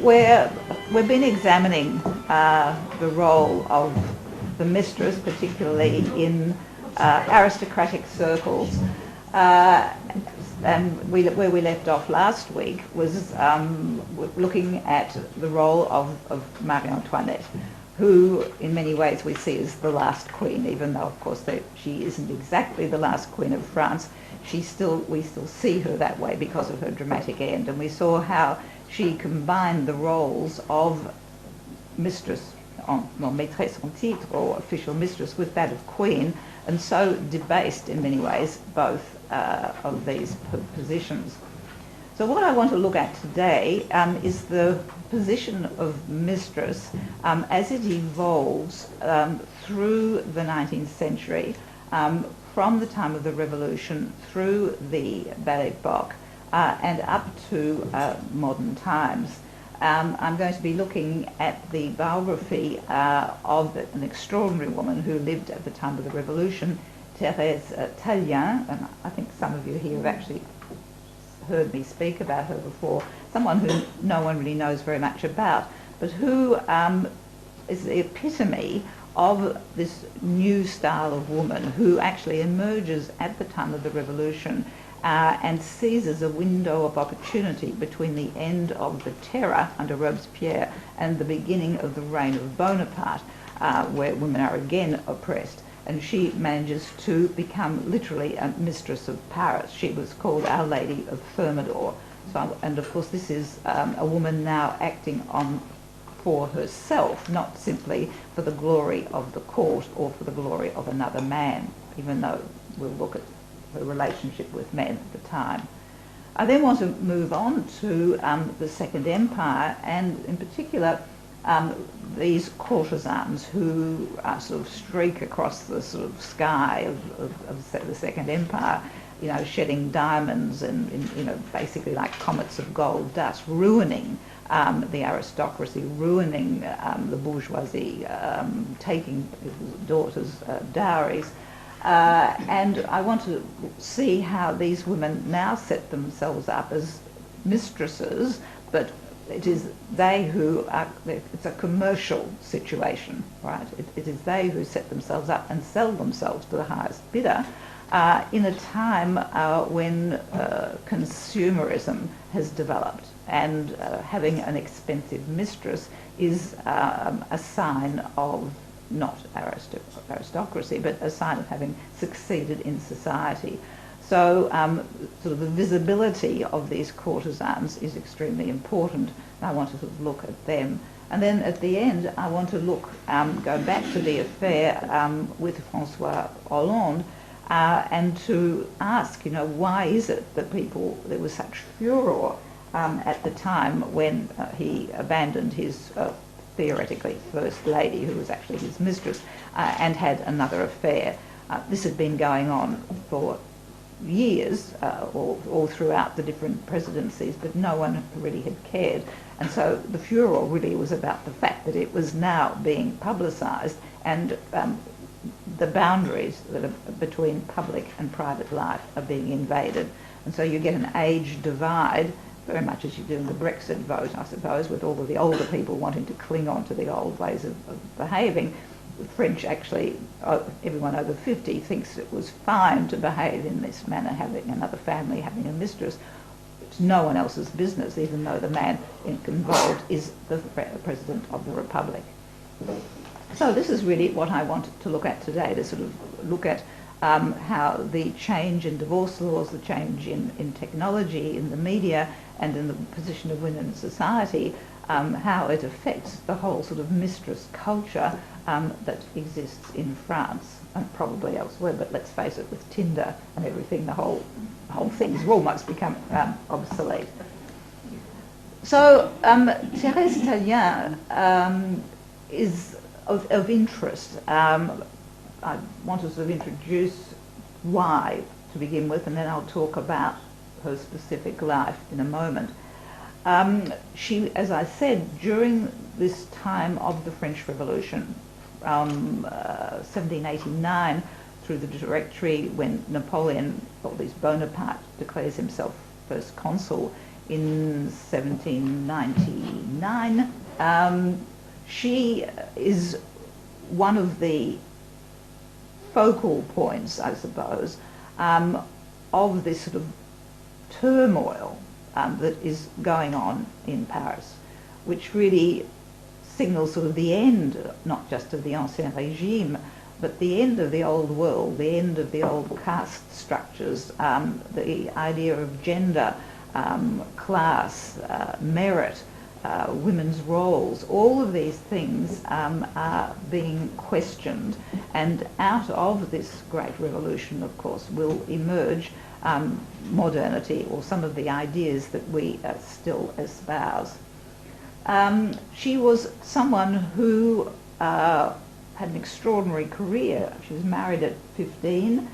we've been examining the role of the mistress, particularly in aristocratic circles. And where we left off last week was looking at the role of Marie Antoinette, who in many ways we see as the last queen, even though of course she isn't exactly the last queen of France. We still see her that way because of her dramatic end, and we saw how she combined the roles of mistress, maîtresse en titre, or official mistress, with that of queen, and so debased in many ways both of these positions. So what I want to look at today is the position of mistress as it evolves through the 19th century, from the time of the Revolution through the Belle Époque and up to modern times. I'm going to be looking at the biography of an extraordinary woman who lived at the time of the Revolution, Thérèse Tallien, and I think some of you here have actually heard me speak about her before, someone who no one really knows very much about, but who is the epitome of this new style of woman who actually emerges at the time of the Revolution and seizes a window of opportunity between the end of the Terror under Robespierre and the beginning of the reign of Bonaparte, where women are again oppressed. And she manages to become literally a mistress of Paris. She was called Our Lady of Thermidor. So, and of course this is a woman now acting for herself, not simply for the glory of the court or for the glory of another man, even though we'll look at her relationship with men at the time. I then want to move on to the Second Empire, and in particular these courtesans who sort of streak across the sort of sky of the Second Empire, you know, shedding diamonds and you know, basically like comets of gold dust, ruining the aristocracy, ruining the bourgeoisie, taking daughters' dowries. And I want to see how these women now set themselves up as mistresses, but it is they who are, it's a commercial situation, right? It is they who set themselves up and sell themselves to the highest bidder in a time when consumerism has developed, and having an expensive mistress is a sign of not aristocracy, but a sign of having succeeded in society. So sort of the visibility of these courtesans is extremely important, and I want to sort of look at them. And then at the end, I want to look, go back to the affair with François Hollande and to ask, you know, why is it that there was such furor at the time when he abandoned his theoretically first lady, who was actually his mistress, and had another affair. This had been going on for years, all throughout the different presidencies, but no one really had cared. And so the furor really was about the fact that it was now being publicised, and the boundaries that are between public and private life are being invaded. And so you get an age divide, very much as you do in the Brexit vote, I suppose, with all of the older people wanting to cling on to the old ways of behaving. The French actually, everyone over 50 thinks it was fine to behave in this manner, having another family, having a mistress. It's no one else's business, even though the man involved is the President of the Republic. So this is really what I wanted to look at today, to sort of look at how the change in divorce laws, the change in technology, in the media, and in the position of women in society, how it affects the whole sort of mistress culture that exists in France and probably elsewhere. But let's face it, with Tinder and everything, the whole thing has almost become obsolete. So Thérèse Tallien is of interest. I want to sort of introduce why to begin with, and then I'll talk about her specific life in a moment. She, as I said, during this time of the French Revolution, 1789 through the Directory, when Napoleon, or at least Bonaparte, declares himself first consul in 1799. She is one of the focal points, I suppose, of this sort of turmoil that is going on in Paris, which really signals sort of the end, not just of the Ancien Régime, but the end of the old world, the end of the old caste structures, the idea of gender, class, merit, women's roles. All of these things are being questioned, and out of this great revolution, of course, will emerge modernity, or some of the ideas that we still espouse. She was someone who had an extraordinary career. She was married at 15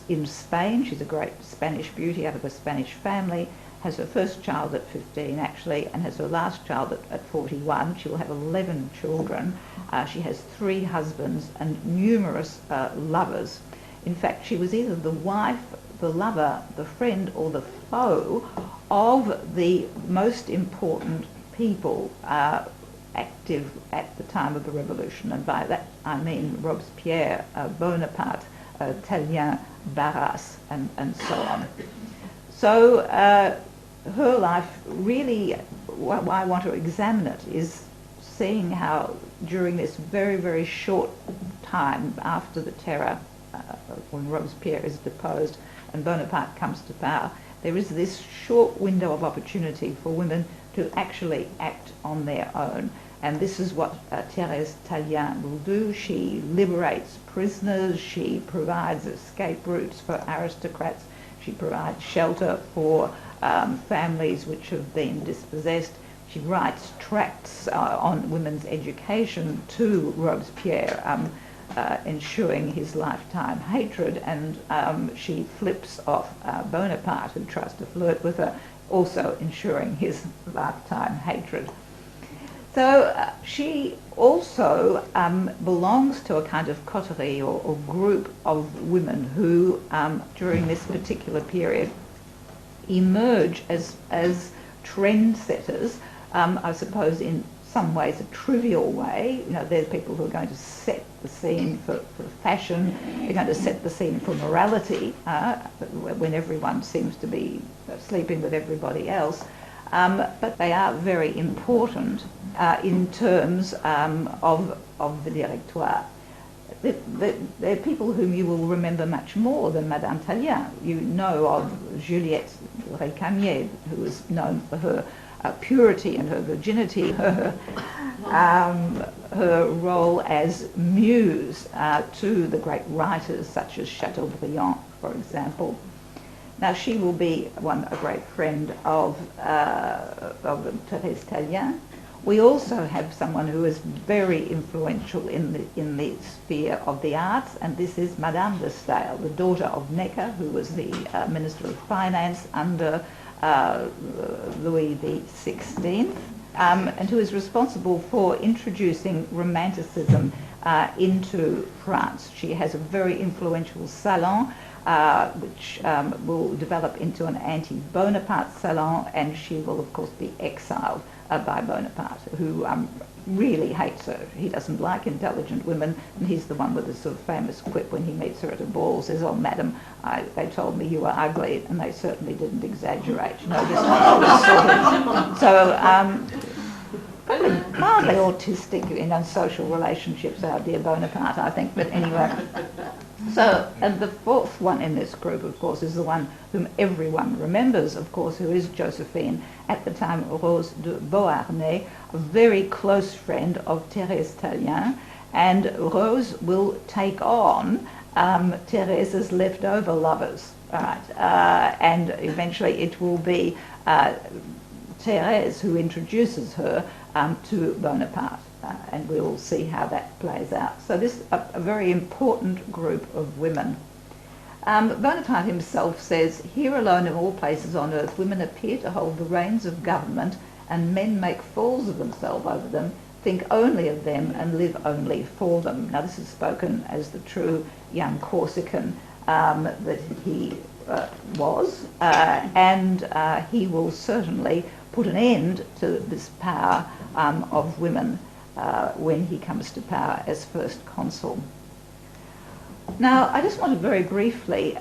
in Spain. She's a great Spanish beauty out of a Spanish family, has her first child at 15 actually, and has her last child at 41. She will have 11 children. She has 3 husbands and numerous lovers. In fact, she was either the wife, the lover, the friend, or the foe of the most important people active at the time of the revolution, and by that I mean Robespierre, Bonaparte, Tallien, Barras, and so on. So her life really, why I want to examine it is seeing how during this very, very short time after the Terror, when Robespierre is deposed and Bonaparte comes to power, there is this short window of opportunity for women to actually act on their own. And this is what Thérèse Tallien will do. She liberates prisoners, she provides escape routes for aristocrats, she provides shelter for families which have been dispossessed. She writes tracts on women's education to Robespierre, ensuring his lifetime hatred, and she flips off Bonaparte, who tries to flirt with her, also ensuring his lifetime hatred. So she also belongs to a kind of coterie or group of women who, during this particular period, emerge as trendsetters, I suppose in some ways a trivial way. You know, they're people who are going to set the scene for fashion, they're going to set the scene for morality, when everyone seems to be sleeping with everybody else. But they are very important in terms of the Directoire. They're people whom you will remember much more than Madame Tallien. You know of Juliette Récamier, who is known for her purity and her virginity, her role as muse to the great writers such as Chateaubriand, for example. Now, she will be a great friend of Thérèse Tallien. We also have someone who is very influential in the sphere of the arts, and this is Madame de Staël, the daughter of Necker, who was the Minister of Finance under Louis XVI, and who is responsible for introducing Romanticism into France. She has a very influential salon, which will develop into an anti-Bonaparte salon, and she will, of course, be exiled by Bonaparte, who really hates her. He doesn't like intelligent women, and he's the one with the sort of famous quip when he meets her at a ball, says, "Oh, madam, they told me you were ugly, and they certainly didn't exaggerate." You know, this sort of, so probably mildly autistic in social relationships, our dear Bonaparte, I think, but anyway. So, and the fourth one in this group, of course, is the one whom everyone remembers, of course, who is Josephine, at the time Rose de Beauharnais, a very close friend of Thérèse Tallien, and Rose will take on Thérèse's leftover lovers, right? And eventually it will be Thérèse who introduces her to Bonaparte. And we will see how that plays out. So this is a very important group of women. Bonaparte himself says, "Here alone of all places on earth, women appear to hold the reins of government, and men make fools of themselves over them, think only of them, and live only for them." Now this is spoken as the true young Corsican that he was, and he will certainly put an end to this power of women when he comes to power as first consul. Now, I just want to very briefly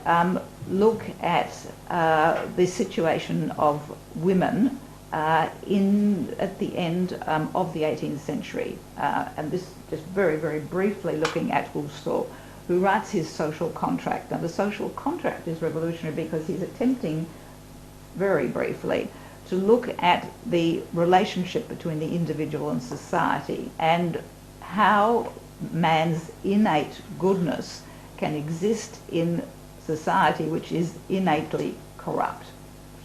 look at the situation of women at the end of the 18th century, and this just very, very briefly looking at Rousseau, who writes his social contract. Now, the social contract is revolutionary because he's attempting, very briefly, to look at the relationship between the individual and society and how man's innate goodness can exist in society which is innately corrupt.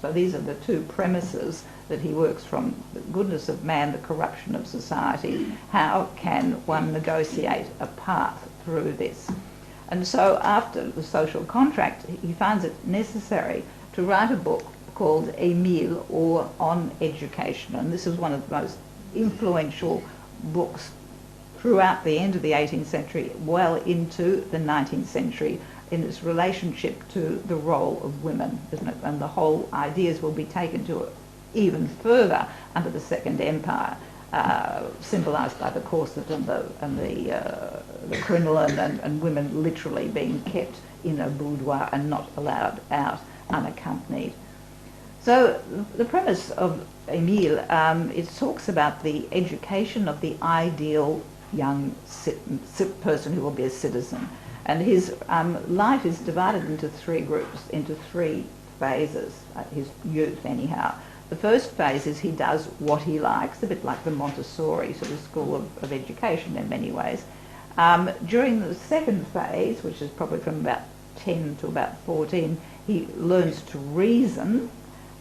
So these are the two premises that he works from: the goodness of man, the corruption of society. How can one negotiate a path through this? And so after the social contract, he finds it necessary to write a book called Émile, or On Education. And this is one of the most influential books throughout the end of the 18th century, well into the 19th century, in its relationship to the role of women, isn't it? And the whole ideas will be taken to even further under the Second Empire, symbolised by the corset and the crinoline, and women literally being kept in a boudoir and not allowed out unaccompanied. So the premise of Émile, it talks about the education of the ideal young person who will be a citizen. And his life is divided into three groups, into three phases, his youth anyhow. The first phase is he does what he likes, a bit like the Montessori sort of school of education in many ways. During the second phase, which is probably from about 10 to about 14, he learns to reason.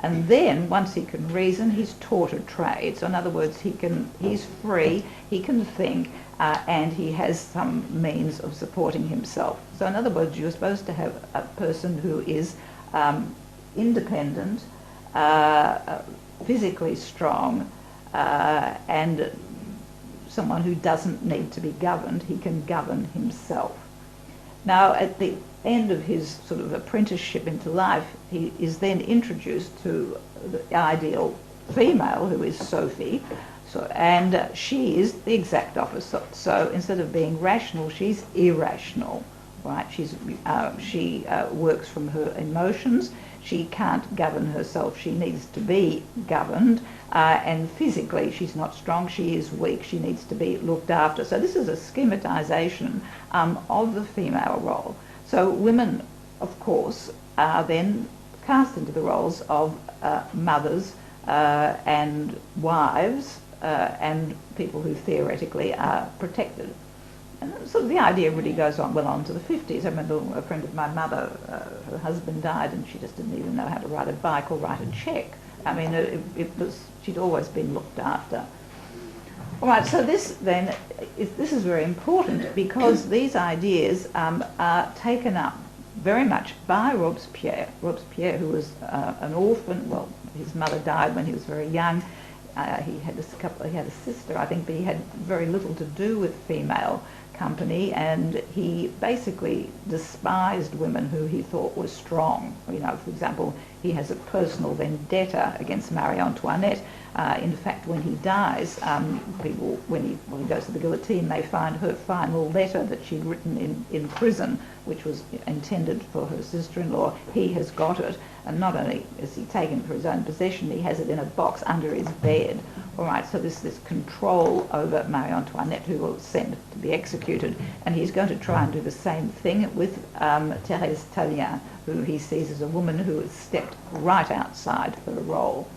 And then, once he can reason, he's taught a trade. So in other words, he's free, he can think, and he has some means of supporting himself. So in other words, you're supposed to have a person who is independent, physically strong, and someone who doesn't need to be governed. He can govern himself. Now, at the end of his sort of apprenticeship into life, he is then introduced to the ideal female, who is Sophie, and she is the exact opposite. So instead of being rational, she's irrational, right? She works from her emotions. She can't govern herself. She needs to be governed, and physically she's not strong. She is weak. She needs to be looked after. So this is a schematization of the female role. So women, of course, are then cast into the roles of mothers and wives and people who theoretically are protected. And so the idea really goes on well on to the 50s. I remember a friend of my mother, her husband died, and she just didn't even know how to ride a bike or write a cheque. I mean, she'd always been looked after. All right, so this is very important because these ideas are taken up very much by Robespierre. Robespierre, who was an orphan, well, his mother died when he was very young. He had a sister, I think, but he had very little to do with female company, and he basically despised women who he thought were strong. You know, for example, he has a personal vendetta against Marie Antoinette. In fact, when he dies, people, when he goes to the guillotine, they find her final letter that she'd written in prison, which was intended for her sister-in-law. He has got it, and not only is he taken it for his own possession, he has it in a box under his bed. All right, so this control over Marie Antoinette, who will send to be executed, and he's going to try and do the same thing with Thérèse Tallien, who he sees as a woman who has stepped right outside her role.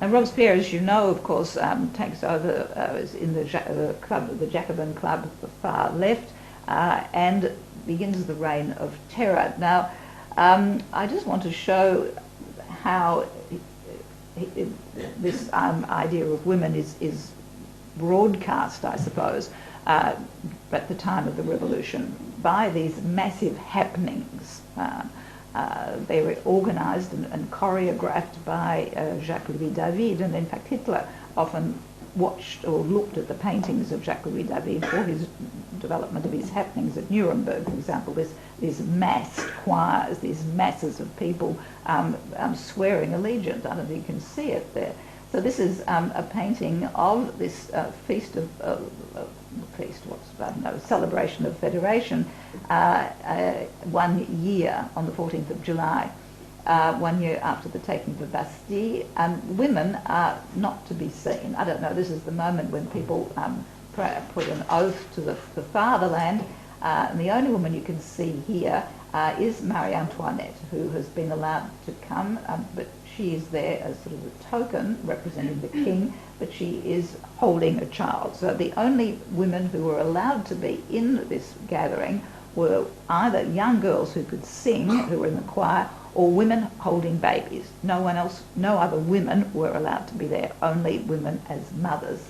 And Robespierre, as you know, of course, takes over in the Jacobin Club, the far left, and begins the reign of terror. Now, I just want to show how this idea of women is broadcast, I suppose, at the time of the revolution by these massive happenings. They were organised and choreographed by Jacques-Louis David, and in fact Hitler often watched or looked at the paintings of Jacques-Louis David for his development of his happenings at Nuremberg, for example, these massed choirs, these masses of people swearing allegiance. I don't know if you can see it there. So this is a painting of this celebration of Federation, 1 year on the 14th of July, 1 year after the taking of the Bastille, and women are not to be seen. I don't know, this is the moment when people put an oath to the fatherland, and the only woman you can see here is Marie Antoinette, who has been allowed to come, but she is there as sort of a token representing the king, but she is holding a child. So the only women who were allowed to be in this gathering were either young girls who could sing, who were in the choir, or women holding babies. No one else, no other women were allowed to be there, only women as mothers.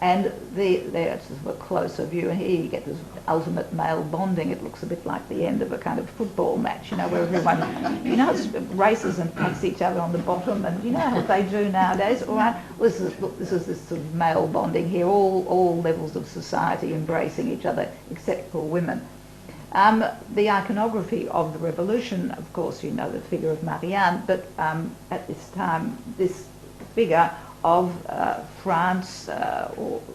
And there's a closer view, and here you get this ultimate male bonding. It looks a bit like the end of a kind of football match, you know, where everyone, you know, races and pats each other on the bottom, and you know what they do nowadays, all right? Well, this is this sort of male bonding here, all levels of society embracing each other, except for women. The iconography of the revolution, of course, you know the figure of Marianne, but at this time, this figure of France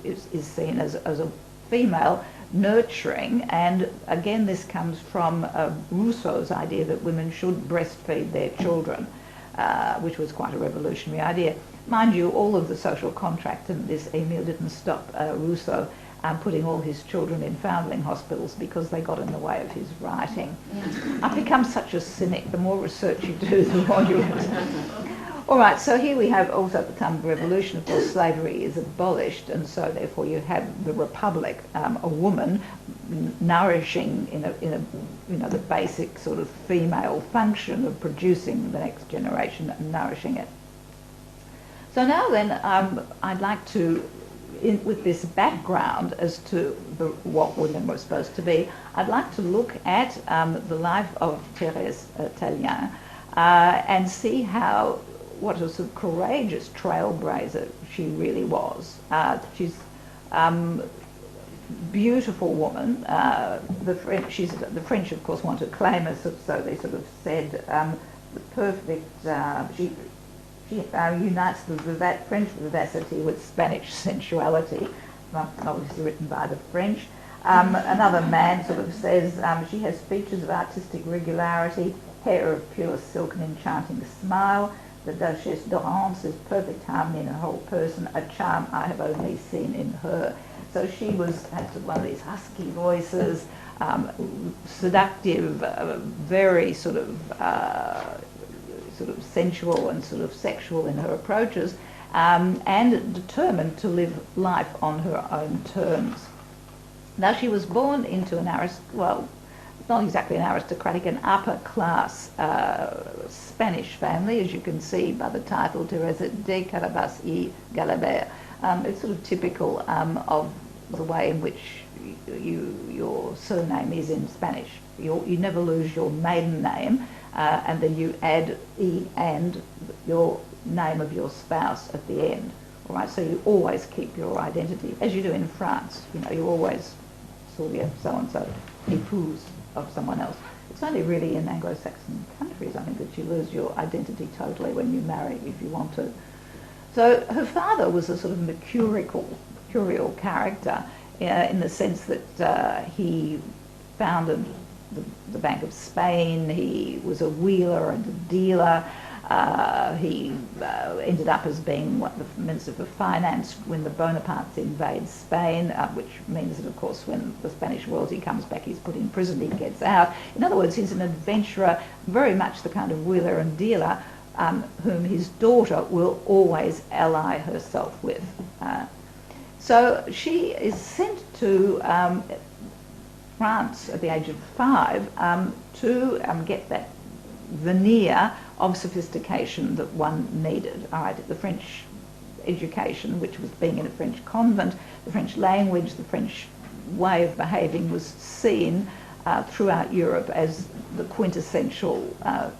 is seen as a female nurturing, and again this comes from Rousseau's idea that women should breastfeed their children, which was quite a revolutionary idea. Mind you, all of the social contract and this Emile didn't stop Rousseau putting all his children in foundling hospitals because they got in the way of his writing. I've become such a cynic. The more research you do, the more you... All right, so here we have also at the time of the revolution, of course, slavery is abolished, and so therefore you have the republic, a woman nourishing in a the basic sort of female function of producing the next generation and nourishing it. So now then, I'd like to, with this background as to what women were supposed to be, I'd like to look at the life of Thérèse Tallien and see what a sort of courageous trailblazer she really was. She's beautiful woman. The French, of course, want to claim her, so they sort of said the perfect. She unites the French vivacity with Spanish sensuality, obviously written by the French. Another man sort of says she has features of artistic regularity, hair of pure silk and enchanting smile. The Duchesse d'Orange is perfect harmony in her whole person, a charm I have only seen in her. So she had one of these husky voices, seductive, very sort of sensual and sort of sexual in her approaches, and determined to live life on her own terms. Now she was born into not exactly an aristocratic, an upper class Spanish family, as you can see by the title, Teresa de Carabas y Galabert. It's sort of typical of the way in which your surname is in Spanish. You never lose your maiden name, and then you add E and your name of your spouse at the end. All right, so you always keep your identity, as you do in France. You know, you always Sylvia so-and-so, épouse of someone else. It's only really in Anglo-Saxon countries, I think, that you lose your identity totally when you marry, if you want to. So her father was a sort of mercurial character in the sense that he founded the Bank of Spain. He was a wheeler and a dealer. He ended up as being the Minister for Finance when the Bonapartes invade Spain, which means that, of course, when the Spanish royalty comes back, he's put in prison, he gets out. In other words, he's an adventurer, very much the kind of wheeler and dealer whom his daughter will always ally herself with. So she is sent to France at the age of 5 to get that veneer of sophistication that one needed. All right, the French education, which was being in a French convent, the French language, the French way of behaving was seen throughout Europe as the quintessential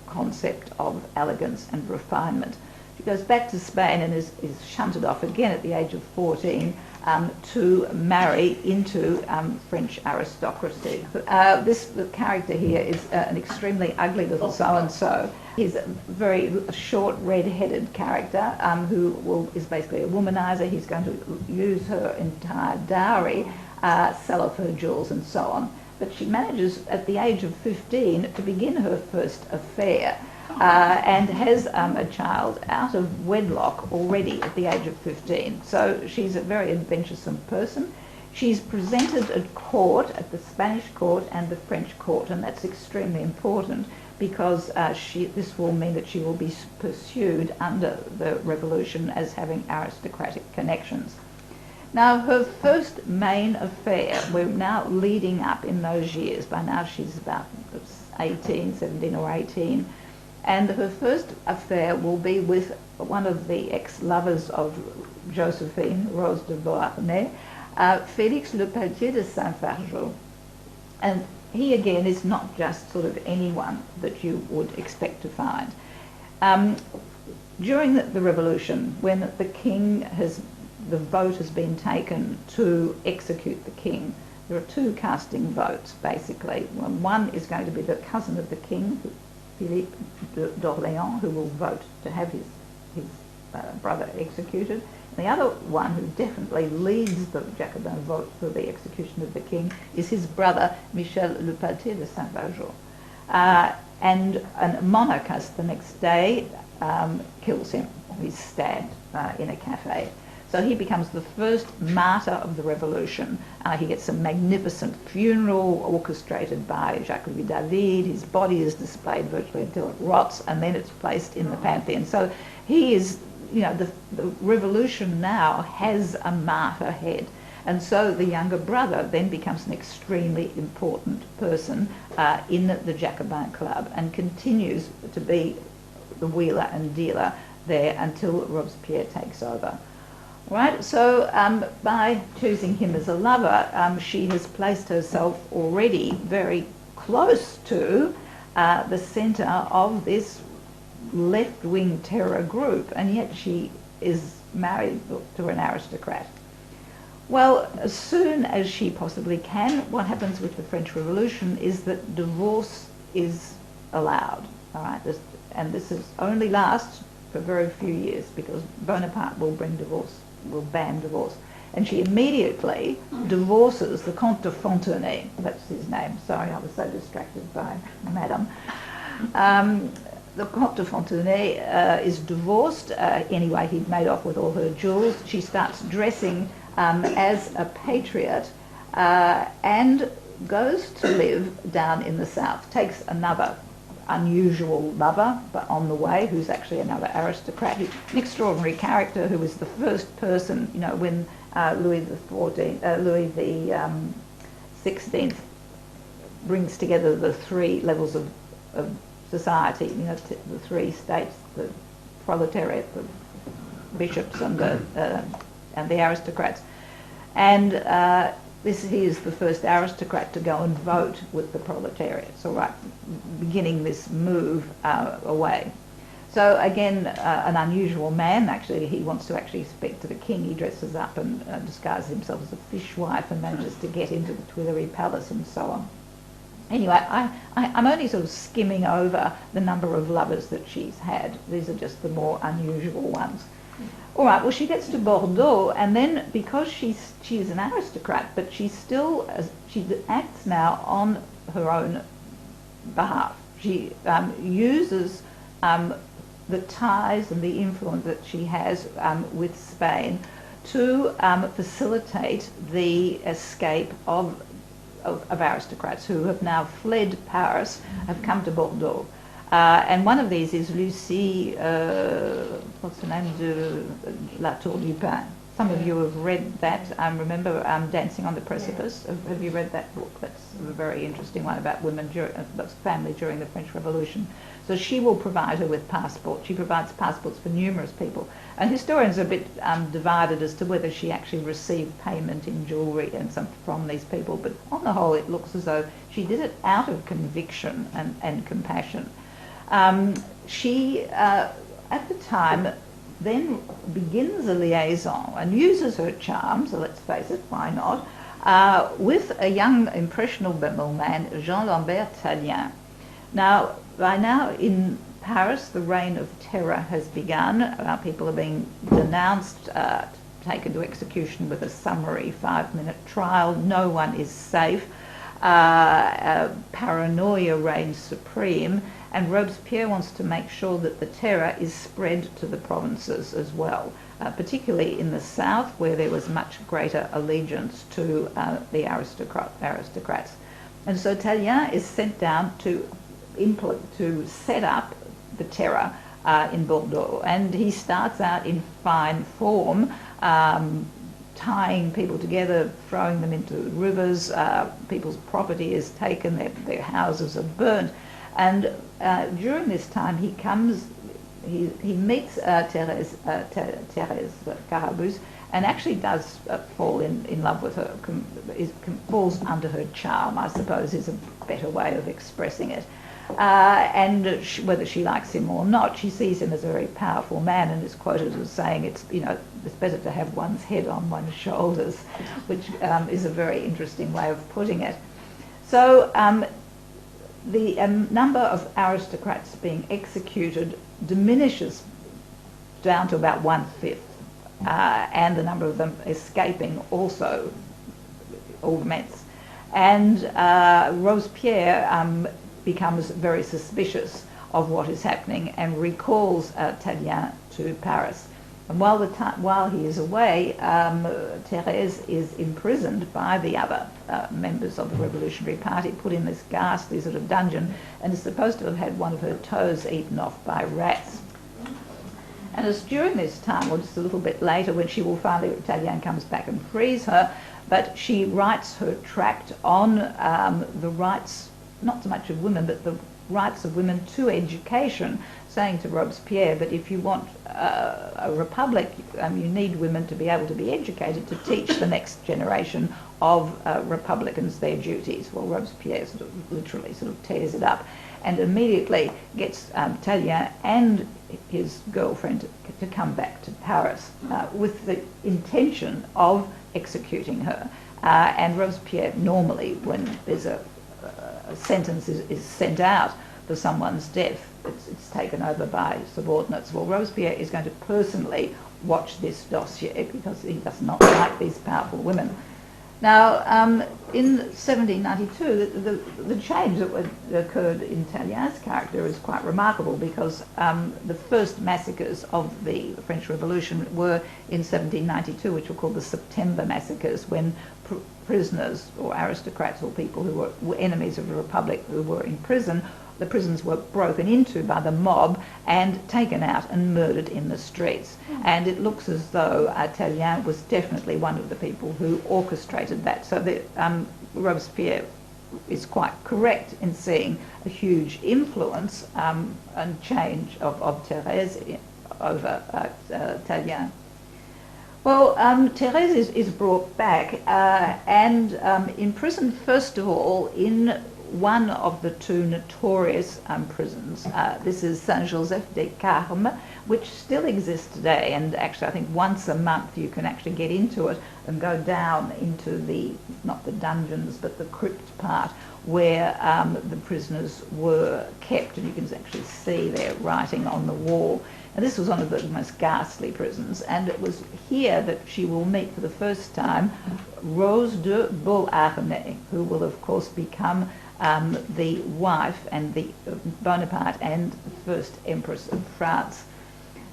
concept of elegance and refinement. She goes back to Spain and is shunted off again at the age of 14 to marry into French aristocracy. This character here is an extremely ugly little so-and-so. He's a very short, red-headed character who is basically a womanizer. He's going to use her entire dowry, sell off her jewels and so on. But she manages at the age of 15 to begin her first affair. And has a child out of wedlock already at the age of 15. So she's a very adventuresome person. She's presented at court, at the Spanish court and the French court, and that's extremely important because this will mean that she will be pursued under the revolution as having aristocratic connections. Now, her first main affair, we're now leading up in those years. By now she's about 17 or 18. And her first affair will be with one of the ex-lovers of Josephine, Rose de Beauharnais, Félix Lepelletier de Saint-Fargeau. And he, again, is not just sort of anyone that you would expect to find. During the revolution, when the vote has been taken to execute the king, there are two casting votes, basically. One is going to be the cousin of the king, Philippe d'Orléans, who will vote to have his brother executed. And the other one, who definitely leads the Jacobin vote for the execution of the king, is his brother, Michel Lepelletier de Saint-Fargeau. And a monarchist the next day kills him. He's stabbed in a cafe. So he becomes the first martyr of the revolution. He gets a magnificent funeral orchestrated by Jacques-Louis David. His body is displayed virtually until it rots, and then it's placed in the Pantheon. So he is, the revolution now has a martyr head. And so the younger brother then becomes an extremely important person in the Jacobin Club and continues to be the wheeler and dealer there until Robespierre takes over. Right, so by choosing him as a lover, she has placed herself already very close to the centre of this left-wing terror group, and yet she is married to an aristocrat. Well, as soon as she possibly can, what happens with the French Revolution is that divorce is allowed, all right? And this only lasts for very few years because Bonaparte will ban divorce. And she immediately divorces the Comte de Fontenay, that's his name, sorry I was so distracted by Madame. The Comte de Fontenay is divorced, anyway he'd made off with all her jewels. She starts dressing as a patriot and goes to live down in the south, takes another unusual lover, but on the way, who's actually another aristocrat, an extraordinary character who was the first person, when Louis the 16th brings together the three levels of society, the three states, the proletariat, the bishops, and the aristocrats, and he is the first aristocrat to go and vote with the proletariat, so right, beginning this move away. So again, an unusual man, actually. He wants to actually speak to the king. He dresses up and disguises himself as a fishwife and manages to get into the Tuileries Palace and so on. Anyway, I'm only sort of skimming over the number of lovers that she's had. These are just the more unusual ones. All right, well, she gets to Bordeaux, and then because she is an aristocrat, but she acts now on her own behalf. She uses the ties and the influence that she has with Spain to facilitate the escape of aristocrats who have now fled Paris, have come to Bordeaux. And one of these is Lucie, what's her name, de La Tour du Pin. Some of you have read that. Remember Dancing on the Precipice? Have you read that book? That's a very interesting one about women, family during the French Revolution. So she will provide her with passports. She provides passports for numerous people. And historians are a bit divided as to whether she actually received payment in jewellery and from these people. But on the whole, it looks as though she did it out of conviction and compassion. She, at the time, then begins a liaison and uses her charm, so let's face it, why not, with a young impressionable man, Jean-Lambert Tallien. Now, by now in Paris, the reign of terror has begun. People are being denounced, taken to execution with a summary 5-minute trial. No one is safe. Paranoia reigns supreme, and Robespierre wants to make sure that the terror is spread to the provinces as well, particularly in the south, where there was much greater allegiance to the aristocrats. And so Tallien is sent down to set up the terror in Bordeaux, and he starts out in fine form, tying people together, throwing them into rivers. People's property is taken, their houses are burnt, and during this time he meets Thérèse Carabus, and actually does fall in love with her, falls under her charm, I suppose is a better way of expressing it. And whether she likes him or not, she sees him as a very powerful man, and is quoted as saying it's better to have one's head on one's shoulders, which is a very interesting way of putting it. So the number of aristocrats being executed diminishes down to about 1/5, and the number of them escaping also augments. And Robespierre becomes very suspicious of what is happening and recalls Tallien to Paris. And while he is away, Thérèse is imprisoned by the other members of the Revolutionary Party, put in this ghastly sort of dungeon, and is supposed to have had one of her toes eaten off by rats. And it's during this time, or just a little bit later, when she will finally, Tallien comes back and frees her, but she writes her tract on the rights, not so much of women, but the rights of women to education, saying to Robespierre that if you want a republic, you need women to be able to be educated to teach the next generation of republicans their duties. Well, Robespierre literally tears it up, and immediately gets Tallien and his girlfriend to come back to Paris with the intention of executing her. And Robespierre, normally when there's a sentence is sent out for someone's death, it's taken over by subordinates. Well, Robespierre is going to personally watch this dossier because he does not like these powerful women. Now, in 1792, the change that occurred in Tallien's character is quite remarkable, because the first massacres of the French Revolution were in 1792, which were called the September massacres, when prisoners or aristocrats or people who were enemies of the Republic who were in prison, the prisons were broken into by the mob and taken out and murdered in the streets. And it looks as though Tallien was definitely one of the people who orchestrated that. So Robespierre is quite correct in seeing a huge influence and change of Thérèse over Tallien. Well, Thérèse is brought back and imprisoned, first of all, in one of the two notorious prisons. This is Saint-Joseph-des-Carmes, which still exists today, and actually I think once a month you can actually get into it and go down into not the dungeons, but the crypt part where the prisoners were kept, and you can actually see their writing on the wall. And this was one of the most ghastly prisons, and it was here that she will meet for the first time Rose de Beauharnais, who will of course become the wife and the Bonaparte and the first Empress of France.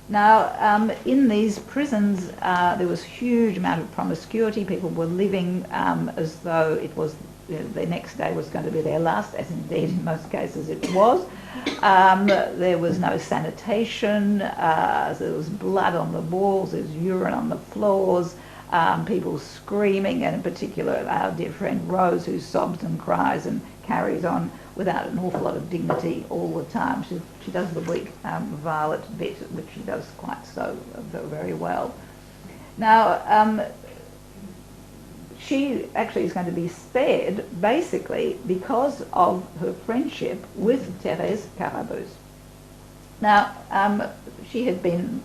Now, in these prisons, there was a huge amount of promiscuity. People were living as though it was the next day was going to be their last, as indeed in most cases it was. There was no sanitation. There was blood on the walls. There was urine on the floors. People screaming, and in particular our dear friend Rose, who sobs and cries and carries on without an awful lot of dignity all the time. She does the weak Violet bit, which she does quite so very well. Now, she actually is going to be spared basically because of her friendship with Thérèse Carabus. Now,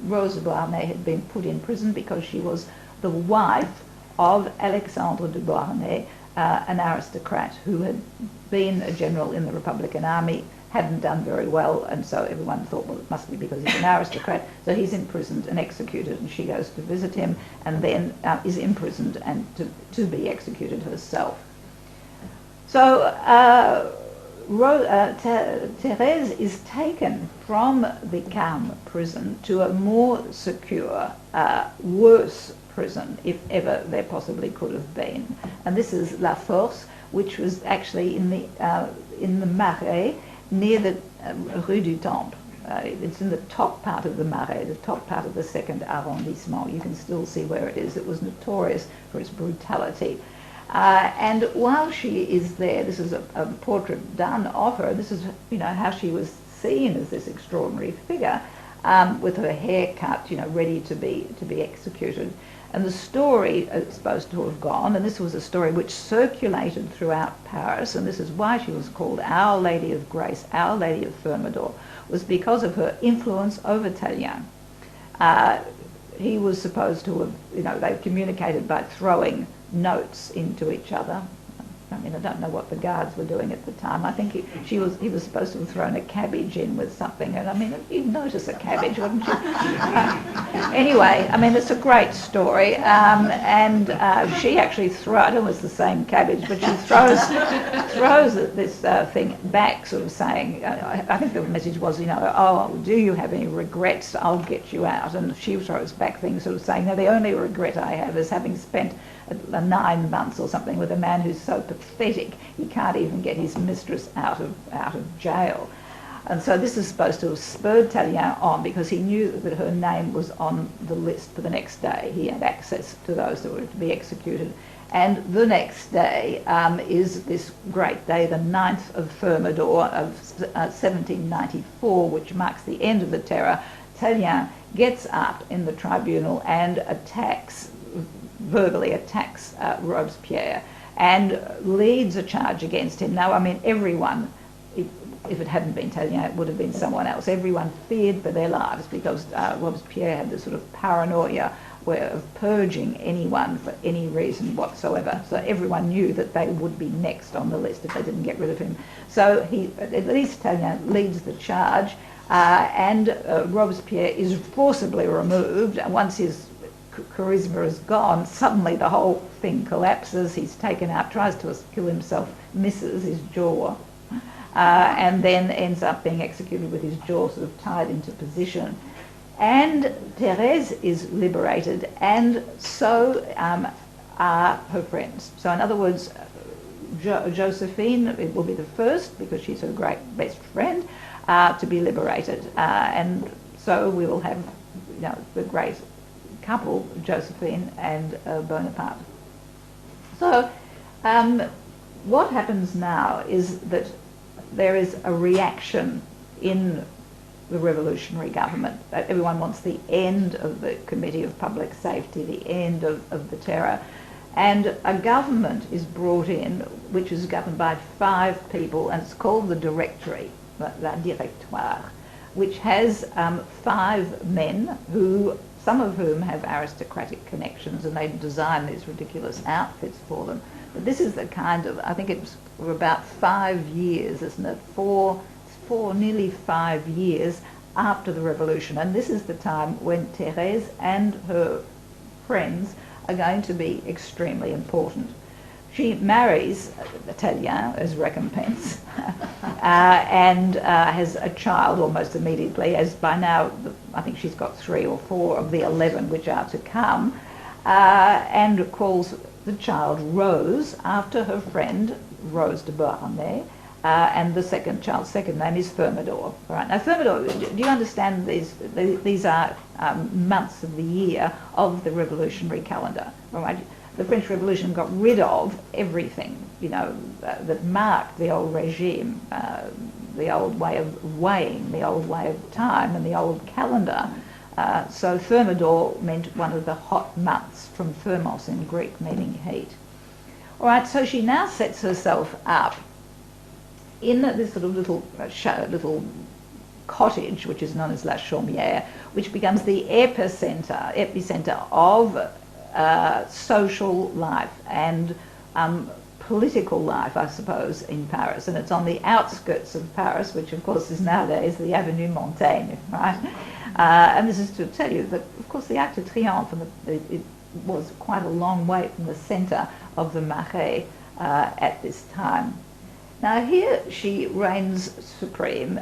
Rose de Beauharnais had been put in prison because she was the wife of Alexandre de Beauharnais, an aristocrat who had been a general in the Republican Army, hadn't done very well, and so everyone thought, well, it must be because he's an aristocrat. So he's imprisoned and executed, and she goes to visit him, and then is imprisoned and to be executed herself. So Thérèse is taken from the Carme prison to a more secure, worse prison, if ever there possibly could have been. And this is La Force, which was actually in the Marais, near the Rue du Temple. It's in the top part of the Marais, the top part of the second arrondissement. You can still see where it is. It was notorious for its brutality. And while she is there, this is a portrait done of her. This is, how she was seen as this extraordinary figure, with her hair cut, ready to be executed. And the story is supposed to have gone, and this was a story which circulated throughout Paris, and this is why she was called Our Lady of Grace, Our Lady of Thermidor, was because of her influence over Tallien. He was supposed to have, they communicated by throwing notes into each other. I mean, I don't know what the guards were doing at the time. I think he was supposed to have thrown a cabbage in with something, and I mean, you'd notice a cabbage, wouldn't you? Anyway, I mean, it's a great story, and she actually I don't know if it's the same cabbage, but she throws this thing back, sort of saying, I think the message was, oh, do you have any regrets? I'll get you out. And she throws back things sort of saying, no, the only regret I have is having spent 9 months or something with a man who's so pathetic he can't even get his mistress out of jail. And so this is supposed to have spurred Tallien on, because he knew that her name was on the list for the next day. He had access to those that were to be executed. And the next day is this great day, the 9th of Thermidor of 1794, which marks the end of the Terror. Tallien gets up in the tribunal and verbally attacks Robespierre and leads a charge against him. Now, I mean, everyone, if it hadn't been Tallien, it would have been someone else. Everyone feared for their lives, because Robespierre had this sort of paranoia of purging anyone for any reason whatsoever. So everyone knew that they would be next on the list if they didn't get rid of him. So at least Tallien leads the charge, and Robespierre is forcibly removed. And once his charisma is gone, suddenly the whole thing collapses. He's taken out, tries to kill himself, misses his jaw, and then ends up being executed with his jaw sort of tied into position. And Thérèse is liberated, and so are her friends. So in other words, Josephine will be the first, because she's her great best friend, to be liberated. And so we will have the great couple, Josephine and Bonaparte. So what happens now is that there is a reaction in the revolutionary government. Everyone wants the end of the Committee of Public Safety, the end of the terror. And a government is brought in, which is governed by 5 people, and it's called the Directory, la Directoire, which has 5 men some of whom have aristocratic connections, and they design these ridiculous outfits for them. But this is the kind of, I think it's for about 5 years, isn't it? Nearly 5 years after the revolution. And this is the time when Thérèse and her friends are going to be extremely important. She marries Tallien as recompense and has a child almost immediately, as by now I think she's got 3 or 4 of the 11 which are to come, and calls the child Rose after her friend Rose de Beauharnais, and the child's second name is Thermidor. Right. Now, Thermidor, do you understand these are months of the year of the revolutionary calendar? Right? The French Revolution got rid of everything, that marked the old regime, the old way of weighing, the old way of time, and the old calendar. So Thermidor meant one of the hot months, from thermos in Greek, meaning heat. All right, so she now sets herself up in this sort of little cottage, which is known as La Chaumière, which becomes the epicenter of social life and political life, I suppose, in Paris. And it's on the outskirts of Paris, which of course is nowadays the Avenue Montaigne, right? And this is to tell you that, of course, the Arc de Triomphe it was quite a long way from the centre of the Marais at this time. Now here she reigns supreme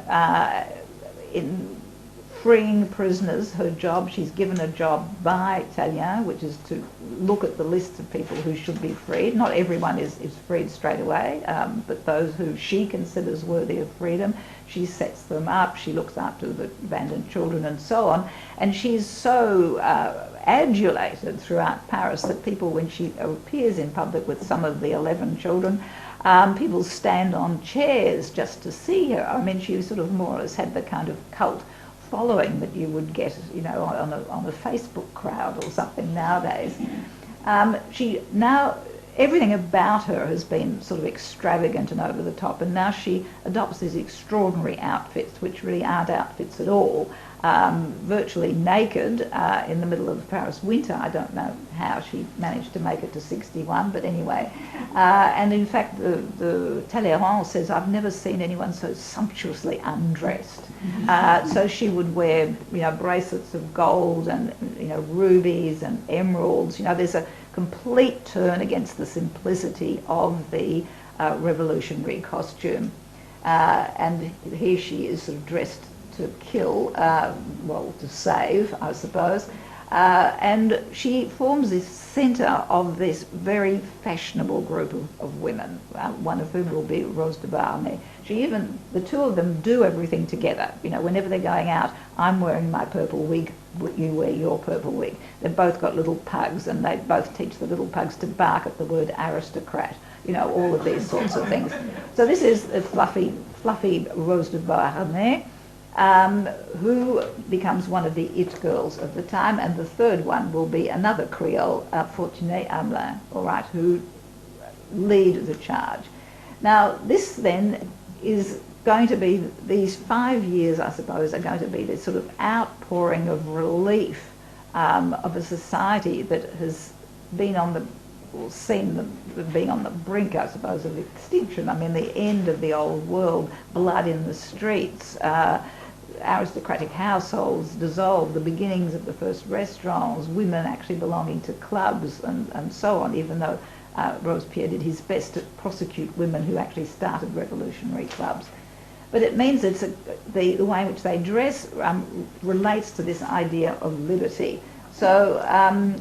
in freeing prisoners. Her job, she's given a job by Tallien, which is to look at the lists of people who should be freed. Not everyone is freed straight away, but those who she considers worthy of freedom, she sets them up, she looks after the abandoned children and so on. And she's so adulated throughout Paris that people, when she appears in public with some of the 11 children, people stand on chairs just to see her. I mean, she sort of more or less had the kind of cult following that you would get, you know, on a Facebook crowd or something nowadays. Everything about her has been sort of extravagant and over the top, and now she adopts these extraordinary outfits, which really aren't outfits at all. Virtually naked in the middle of Paris winter. I don't know how she managed to make it to 61, but anyway. And in fact, the Talleyrand says, I've never seen anyone so sumptuously undressed. So she would wear, you know, bracelets of gold and, you know, rubies and emeralds. You know, there's a complete turn against the simplicity of the revolutionary costume. And here she is sort of dressed to kill, to save, I suppose. And she forms this centre of this very fashionable group of women, one of whom will be Rose de Beauharnais. The two of them do everything together. You know, whenever they're going out, I'm wearing my purple wig, you wear your purple wig. They've both got little pugs, and they both teach the little pugs to bark at the word aristocrat. You know, all of these sorts of things. So this is a fluffy Rose de Beauharnais, who becomes one of the it girls of the time, and the third one will be another Creole, Fortuné Hamelin, all right, who lead the charge. Now, this then is going to be, these 5 years, I suppose, are going to be this sort of outpouring of relief of a society that has been being on the brink, I suppose, of extinction. I mean, the end of the old world, blood in the streets, aristocratic households dissolved, the beginnings of the first restaurants, women actually belonging to clubs and so on, even though Robespierre did his best to prosecute women who actually started revolutionary clubs. But it means that the way in which they dress relates to this idea of liberty. So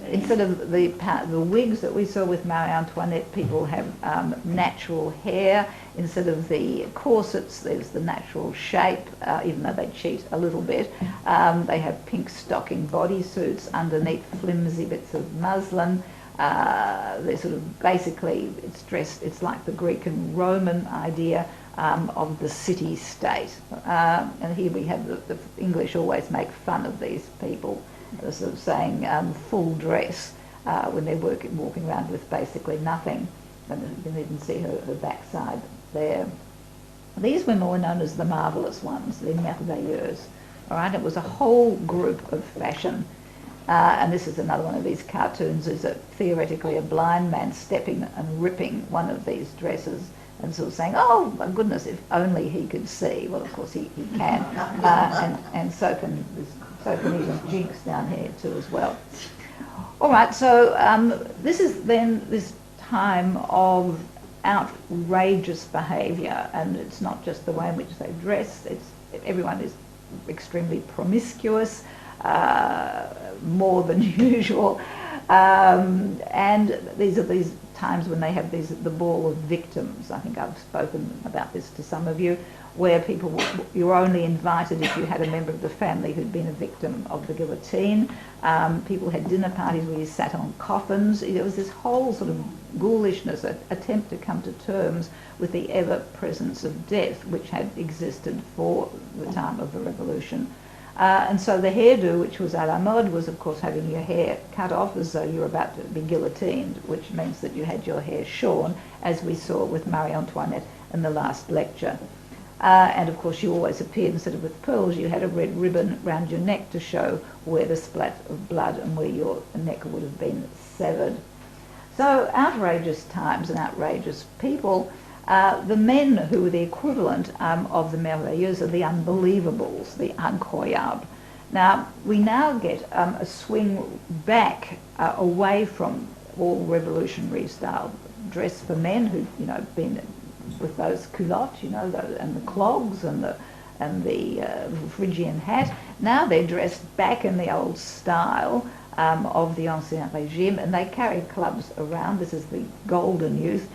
instead of the wigs that we saw with Marie Antoinette, people have natural hair. Instead of the corsets, there's the natural shape, even though they cheat a little bit. They have pink stocking bodysuits underneath flimsy bits of muslin. They're sort of basically, it's like the Greek and Roman idea of the city-state. And here we have the English always make fun of these people, sort of saying full dress when they're walking around with basically nothing. And you can even see her backside there. These women were known as the marvellous ones, les merveilleuses. All right, it was a whole group of fashion. And this is another one of these cartoons, is theoretically a blind man stepping and ripping one of these dresses and sort of saying, oh my goodness, if only he could see. Well, of course he can. And so can even Jinx down here too as well. All right, so this is then this time of outrageous behaviour, and it's not just the way in which they dress, everyone is extremely promiscuous, more than usual, and these are these times when they have the ball of victims. I think I've spoken about this to some of you, where you were only invited if you had a member of the family who'd been a victim of the guillotine. People had dinner parties where you sat on coffins. There was this whole sort of ghoulishness, attempt to come to terms with the ever-presence of death, which had existed for the time of the revolution. And so the hairdo, which was à la mode, was of course having your hair cut off as though you were about to be guillotined, which means that you had your hair shorn, as we saw with Marie Antoinette in the last lecture. And of course, you always appeared, instead of with pearls, you had a red ribbon round your neck to show where the splat of blood and where your neck would have been severed. So outrageous times and outrageous people. The men who were the equivalent of the merveilleuses are the unbelievables, the incroyables. Now, we now get a swing back away from all revolutionary style dress for men who've, been with those culottes, and the clogs and the Phrygian hat. Now they're dressed back in the old style of the Ancien Régime, and they carry clubs around. This is the golden youth,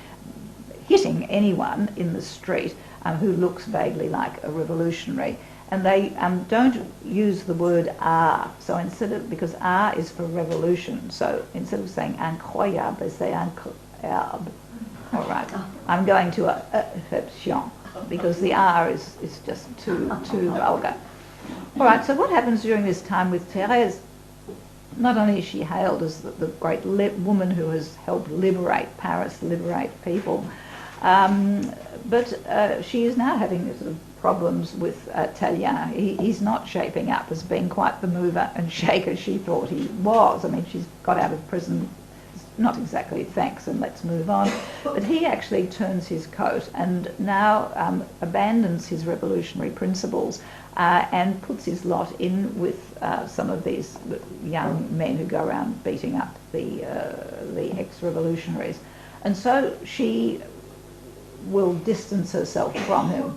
hitting anyone in the street who looks vaguely like a revolutionary. And they don't use the word art. So because art is for revolution, so instead of saying incroyable, they say incroyable. All right, I'm going to a exception because the R is just too vulgar. All right, so what happens during this time with Thérèse? Not only is she hailed as the great woman who has helped liberate Paris, liberate people, but she is now having sort of problems with Tallien. He's not shaping up as being quite the mover and shaker she thought he was. I mean, she's got out of prison, not exactly thanks and let's move on, but he actually turns his coat and now abandons his revolutionary principles and puts his lot in with some of these young men who go around beating up the ex-revolutionaries. And so she will distance herself from him.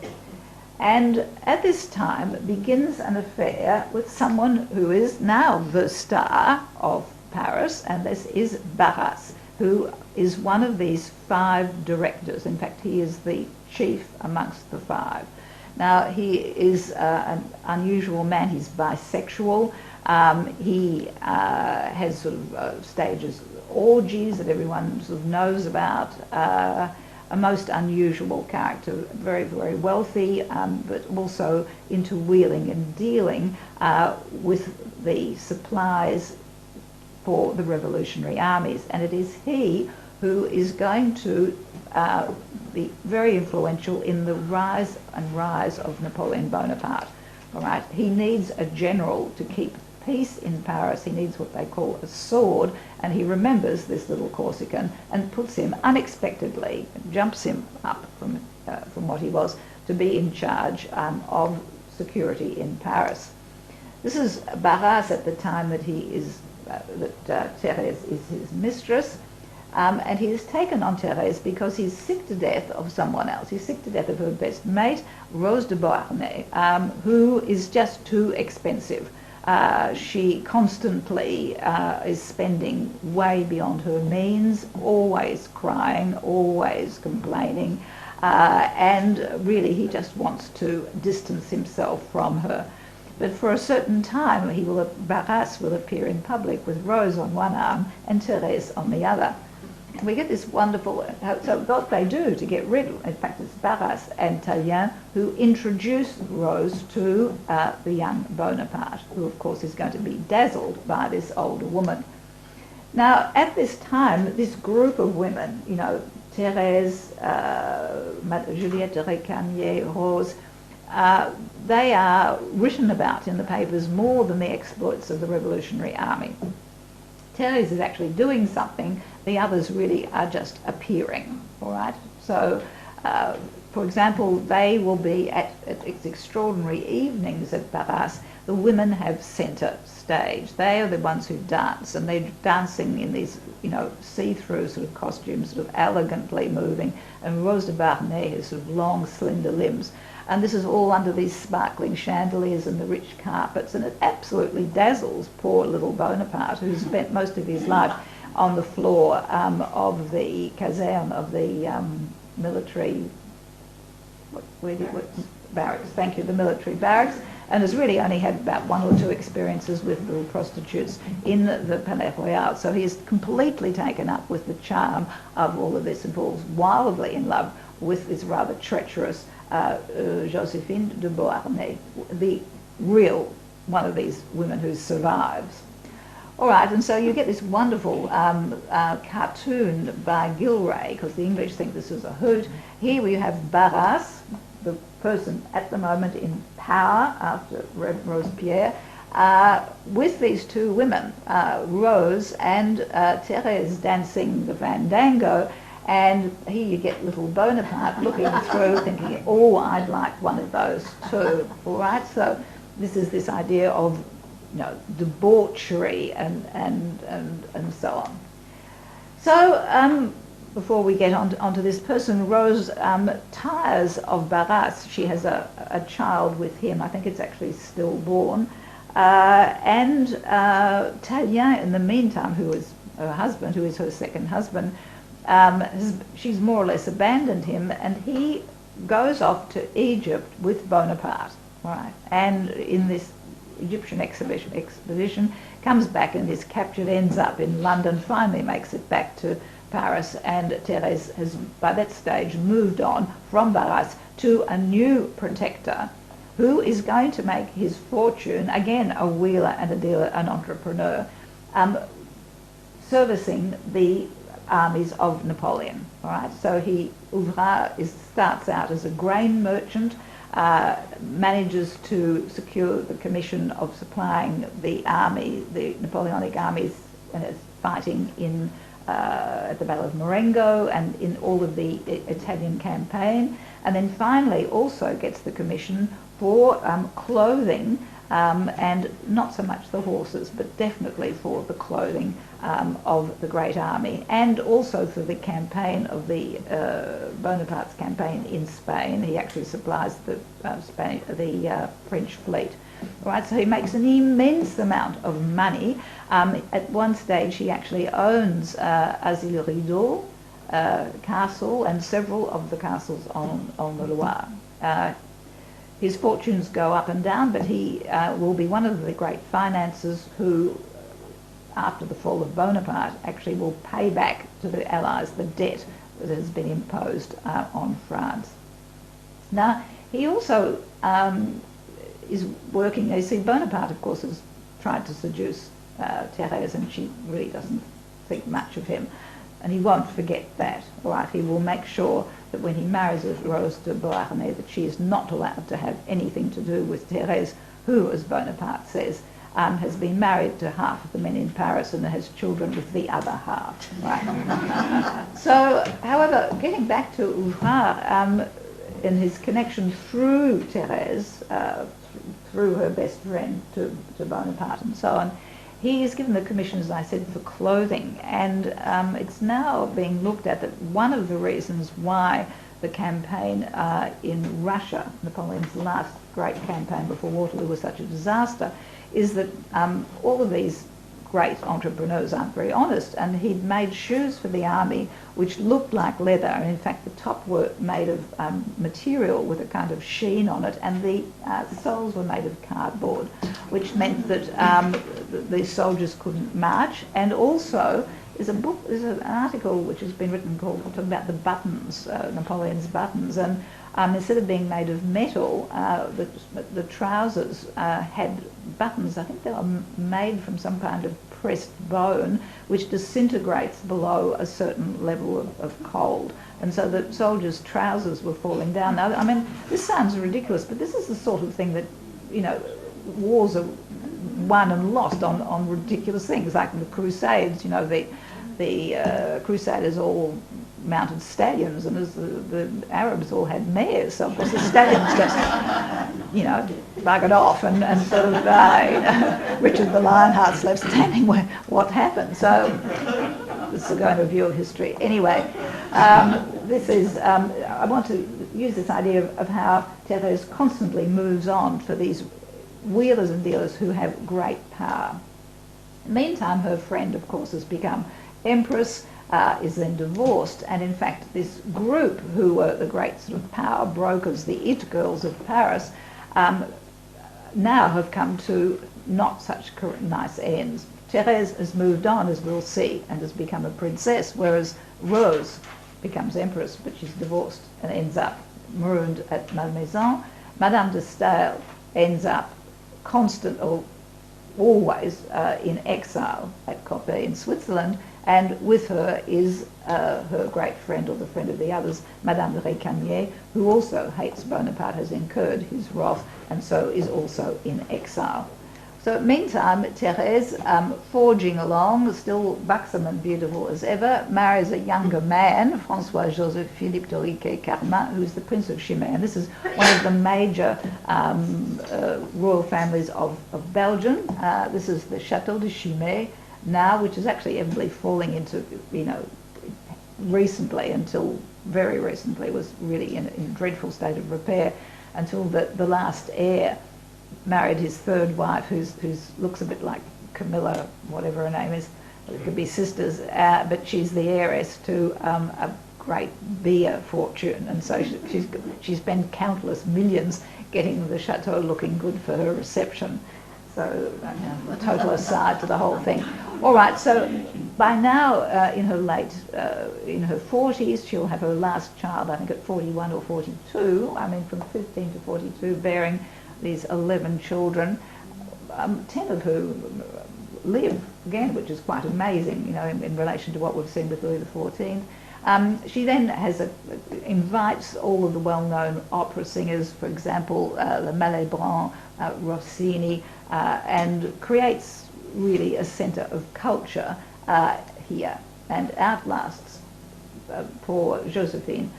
And at this time begins an affair with someone who is now the star of Paris, and this is Barras, who is one of these 5 directors. In fact, he is the chief amongst the 5. Now, he is an unusual man. He's bisexual. He has sort of stages orgies that everyone sort of knows about. A most unusual character, very, very wealthy, but also into wheeling and dealing with the supplies for the revolutionary armies. And it is he who is going to be very influential in the rise of Napoleon Bonaparte. All right, he needs a general to keep peace in Paris. He needs what they call a sword, and he remembers this little Corsican and puts him unexpectedly, jumps him up from what he was to be in charge of security in Paris. This is Barras at the time that he is Thérèse is his mistress, and he has taken on Thérèse because he's sick to death of someone else. He's sick to death of her best mate, Rose de Beauharnais, who is just too expensive. She constantly is spending way beyond her means, always crying, always complaining, and really he just wants to distance himself from her. But for a certain time, Barras will appear in public with Rose on one arm and Thérèse on the other. And we get this wonderful, so what they do to get rid of, in fact it's Barras and Tallien who introduce Rose to the young Bonaparte, who of course is going to be dazzled by this older woman. Now at this time, this group of women, Thérèse, Juliette de Récamier, Rose, they are written about in the papers more than the exploits of the Revolutionary Army. Thérèse is actually doing something, the others really are just appearing, all right? So, for example, they will be at extraordinary evenings at Barras. The women have centre stage. They are the ones who dance, and they're dancing in these, see-through sort of costumes, sort of elegantly moving, and Rose de Beauharnais has sort of long, slender limbs. And this is all under these sparkling chandeliers and the rich carpets, and it absolutely dazzles poor little Bonaparte, who's spent most of his life on the floor of the caserne of the military barracks. Thank you, the military barracks, and has really only had about 1 or 2 experiences with little prostitutes in the Palais Royal. So he is completely taken up with the charm of all of this and falls wildly in love with this rather treacherous Josephine de Beauharnais, the real one of these women who survives. All right, and so you get this wonderful cartoon by Gilray, because the English think this is a hoot. Here we have Barras, the person at the moment in power after Robespierre, with these two women, Rose and Thérèse, dancing the fandango. And here you get little Bonaparte looking through, thinking, oh, I'd like one of those too. All right, so this is this idea of, debauchery and so on. So before we get onto this person, Rose tires of Barras. She has a child with him. I think it's actually stillborn. And Tallien, in the meantime, who is her husband, who is her second husband, she's more or less abandoned him, and he goes off to Egypt with Bonaparte, right? And in this Egyptian expedition, comes back and is captured, ends up in London, finally makes it back to Paris, and Thérèse has, by that stage, moved on from Barras to a new protector who is going to make his fortune, again, a wheeler and a dealer, an entrepreneur, servicing the armies of Napoleon. All right, so Ouvrard starts out as a grain merchant, manages to secure the commission of supplying the army, the Napoleonic armies, fighting in at the Battle of Marengo and in all of the Italian campaign, and then finally also gets the commission for clothing, and not so much the horses, but definitely for the clothing of the Great Army, and also for the campaign of the Bonaparte's campaign in Spain. He actually supplies the French fleet. Right, so he makes an immense amount of money. At one stage, he actually owns Azil-Rideau castle and several of the castles on the Loire. His fortunes go up and down, but he will be one of the great financiers who, after the fall of Bonaparte, actually will pay back to the Allies the debt that has been imposed on France. Now, he also is working, you see, Bonaparte, of course, has tried to seduce Thérèse, and she really doesn't think much of him. And he won't forget that, all right? He will make sure that when he marries Rose de Beauharnais, that she is not allowed to have anything to do with Thérèse, who, as Bonaparte says, has been married to half of the men in Paris and has children with the other half, right? So, however, getting back to Ouvrard, in his connection through Thérèse, through her best friend to Bonaparte and so on, he is given the commission, as I said, for clothing, and it's now being looked at that one of the reasons why the campaign in Russia, Napoleon's last great campaign before Waterloo, was such a disaster, is that all of these great entrepreneurs aren't very honest, and he'd made shoes for the army which looked like leather, and in fact the top were made of material with a kind of sheen on it, and the soles were made of cardboard, which meant that the soldiers couldn't march. And also there's an article which has been written talking about the buttons, Napoleon's buttons, and instead of being made of metal, the trousers had buttons. I think they were made from some kind of pressed bone, which disintegrates below a certain level of cold. And so the soldiers' trousers were falling down. Now, I mean, this sounds ridiculous, but this is the sort of thing that, wars are won and lost on ridiculous things, like the Crusades. The Crusaders all mounted stallions, and as the Arabs all had mares, so of course the stallions just, buggered off, and sort of Richard the Lionheart's left standing where what happened. So this is going to a view of history. Anyway, this is, I want to use this idea of how Thérèse constantly moves on for these wheelers and dealers who have great power. Meantime, her friend, of course, has become empress, is then divorced, and in fact this group, who were the great sort of power brokers, the it girls of Paris, now have come to not such nice ends. Thérèse has moved on, as we'll see, and has become a princess, whereas Rose becomes empress, but she's divorced and ends up marooned at Malmaison. Madame de Staël ends up always in exile at Coppet in Switzerland, And with her is her great friend, or the friend of the others, Madame de Récamier, who also hates Bonaparte, has incurred his wrath, and so is also in exile. So meantime, Thérèse, forging along, still buxom and beautiful as ever, marries a younger man, François-Joseph Philippe de Riquet-Carmin, who's the Prince of Chimay. And this is one of the major royal families of Belgium. This is the Château de Chimay now, which is actually evidently falling into, recently, until very recently, was really in a dreadful state of repair, until the last heir married his third wife, who looks a bit like Camilla, whatever her name is. It could be sisters, but she's the heiress to a great beer fortune, and so she spent countless millions getting the chateau looking good for her reception. So a total aside to the whole thing. All right, so by now, in her 40s, she'll have her last child, I think at 41 or 42, from 15 to 42, bearing these 11 children, 10 of whom live, again, which is quite amazing, in relation to what we've seen with Louis XIV. She then invites all of the well-known opera singers, for example, the Malibran, Rossini, and creates really a centre of culture here, and outlasts poor Josephine,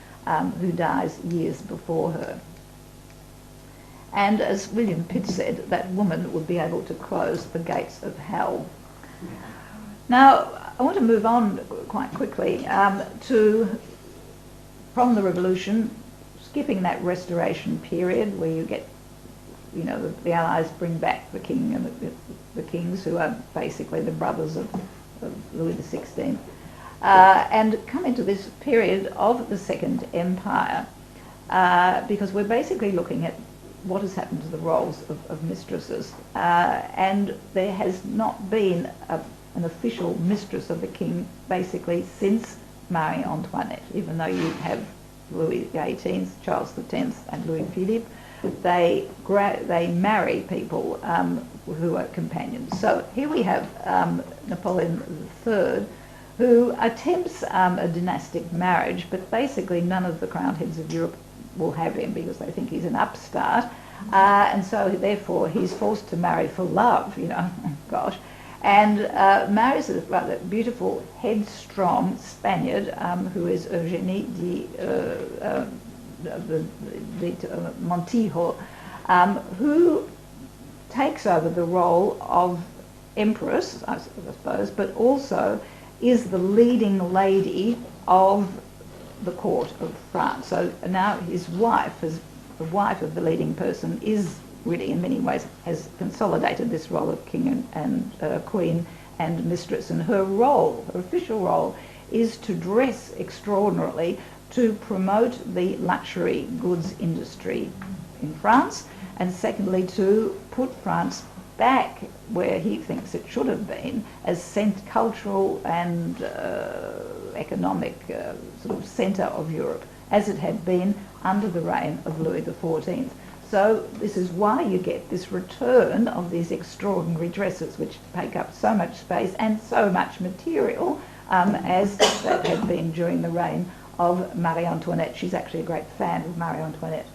who dies years before her. And as William Pitt said, that woman would be able to close the gates of hell. Now, I want to move on quite quickly from the Revolution, skipping that Restoration period where you get, the Allies bring back the king and the kings, who are basically the brothers of Louis XVI, and come into this period of the Second Empire, because we're basically looking at what has happened to the roles of mistresses, and there has not been an official mistress of the king basically since Marie Antoinette, even though you have Louis XVIII, Charles X and Louis Philippe. They marry people who are companions. So here we have Napoleon III, who attempts a dynastic marriage, but basically none of the crowned heads of Europe will have him because they think he's an upstart, and so therefore he's forced to marry for love, gosh, and marries a rather beautiful, headstrong Spaniard who is Eugénie de Montijo, who takes over the role of empress, I suppose, but also is the leading lady of the court of France. So now his wife, the wife of the leading person, is really in many ways has consolidated this role of king and queen and mistress. And her role, her official role, is to dress extraordinarily to promote the luxury goods industry in France, and secondly to put France back where he thinks it should have been as cultural and economic sort of centre of Europe, as it had been under the reign of Louis XIV. So this is why you get this return of these extraordinary dresses, which take up so much space and so much material, as that had been during the reign of Marie Antoinette. She's actually a great fan of Marie Antoinette.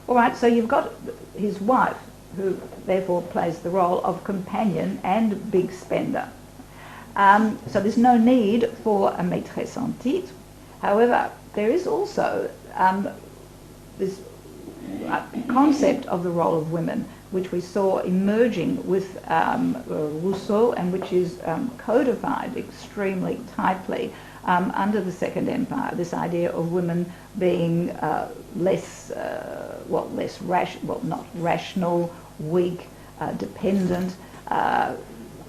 All right, so you've got his wife, who therefore plays the role of companion and big spender. So there's no need for a maîtresse en titre. However, there is also this concept of the role of women, which we saw emerging with Rousseau, and which is codified extremely tightly under the Second Empire. This idea of women being not rational, weak, dependent,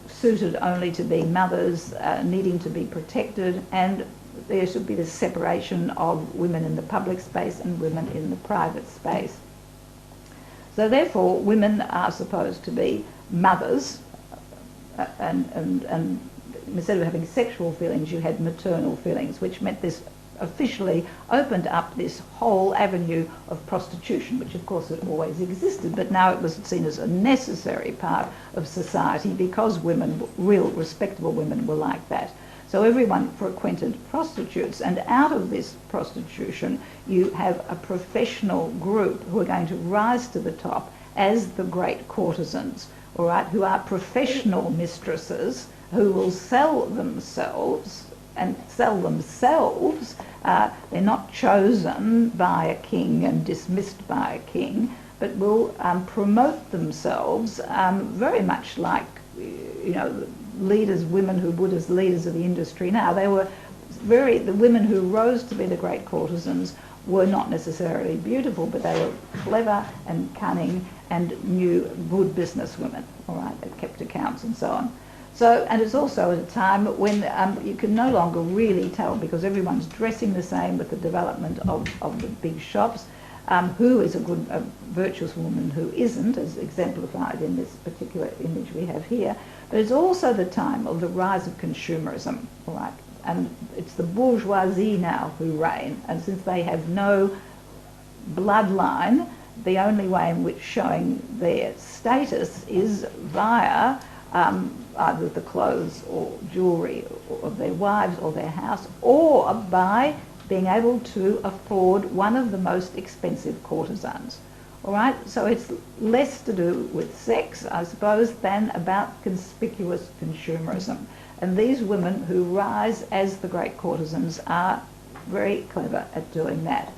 suited only to be mothers, needing to be protected, and there should be this separation of women in the public space and women in the private space. So therefore, women are supposed to be mothers, and instead of having sexual feelings, you had maternal feelings, which meant this officially opened up this whole avenue of prostitution, which of course had always existed, but now it was seen as a necessary part of society because women, real respectable women, were like that. So everyone frequented prostitutes, and out of this prostitution you have a professional group who are going to rise to the top as the great courtesans, all right, who are professional mistresses who will sell themselves and sell themselves. They're not chosen by a king and dismissed by a king, but will promote themselves very much like, leaders, women who would as leaders of the industry now. They were the women who rose to be the great courtesans were not necessarily beautiful, but they were clever and cunning and knew good business women, all right, that kept accounts and so on. So, and it's also at a time when you can no longer really tell, because everyone's dressing the same with the development of the big shops, who is a good, virtuous woman, who isn't, as exemplified in this particular image we have here. But it's also the time of the rise of consumerism, all right? And it's the bourgeoisie now who reign, and since they have no bloodline, the only way in which showing their status is via either the clothes or jewellery of their wives or their house, or by being able to afford one of the most expensive courtesans. All right, so it's less to do with sex, I suppose, than about conspicuous consumerism. And these women who rise as the great courtesans are very clever at doing that.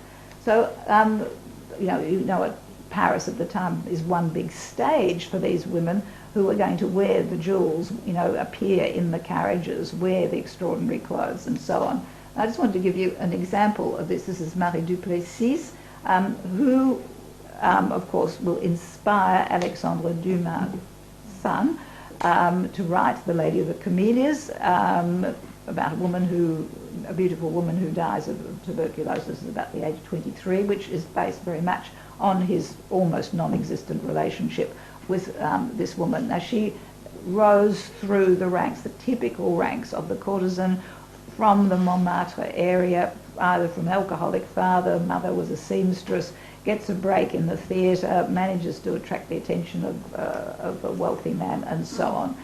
So, at Paris at the time is one big stage for these women who are going to wear the jewels, appear in the carriages, wear the extraordinary clothes, and so on. I just wanted to give you an example of this. This is Marie Duplessis, who, of course, will inspire Alexandre Dumas' son to write The Lady of the Camellias, about a beautiful woman who dies of tuberculosis at about the age of 23, which is based very much on his almost non-existent relationship with this woman. Now, she rose through the ranks, the typical ranks of the courtesan, from the Montmartre area, either from alcoholic father, mother was a seamstress, gets a break in the theatre, manages to attract the attention of a wealthy man, and so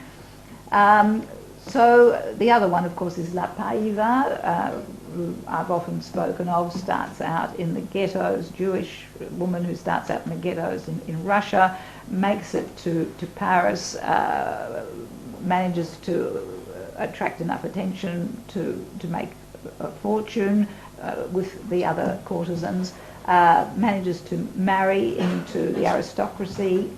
on. So the other one, of course, is La Payva, who I've often spoken of, starts out in the ghettos, Jewish woman who starts out in the ghettos in Russia, makes it to Paris, manages to attract enough attention to make a fortune with the other courtesans, manages to marry into the aristocracy,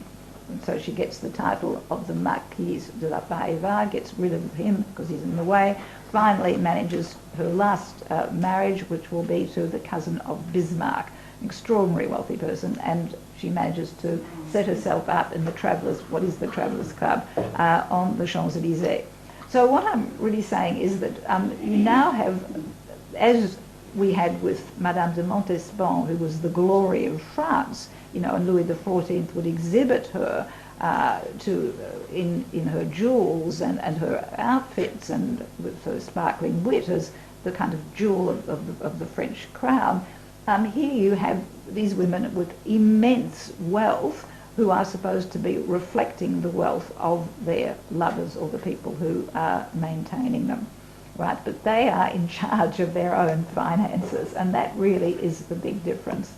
and so she gets the title of the Marquise de la Payva, gets rid of him because he's in the way, finally manages her last marriage, which will be to the cousin of Bismarck, an extraordinary wealthy person, and she manages to set herself up in the Travellers' Club on the Champs-Élysées. So what I'm really saying is that you now have, as we had with Madame de Montespan, who was the glory of France, and Louis XIV would exhibit her in her jewels and her outfits and with her sparkling wit as the kind of jewel of the French crown. Here you have these women with immense wealth who are supposed to be reflecting the wealth of their lovers or the people who are maintaining them, right? But they are in charge of their own finances, and that really is the big difference.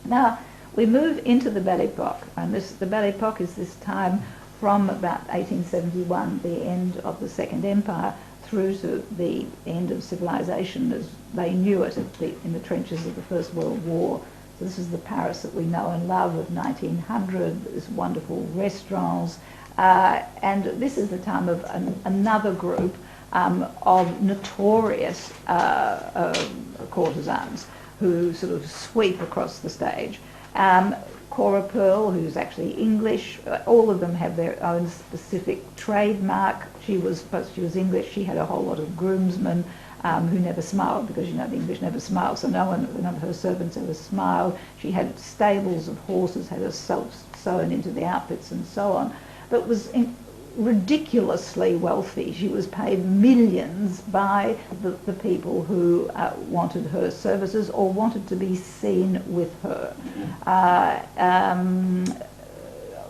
Now, we move into the Belle Epoque, and the Belle Epoque is this time from about 1871, the end of the Second Empire, through to the end of civilization as they knew it in the trenches of the First World War. So this is the Paris that we know and love of 1900, these wonderful restaurants, and this is the time of another group of notorious courtesans who sort of sweep across the stage. Cora Pearl, who's actually English, all of them have their own specific trademark. She was English. She had a whole lot of groomsmen who never smiled, because the English never smile, so none of her servants ever smiled. She had stables of horses, had herself sewn into the outfits and so on, but was ridiculously wealthy. She was paid millions by the people who wanted her services or wanted to be seen with her.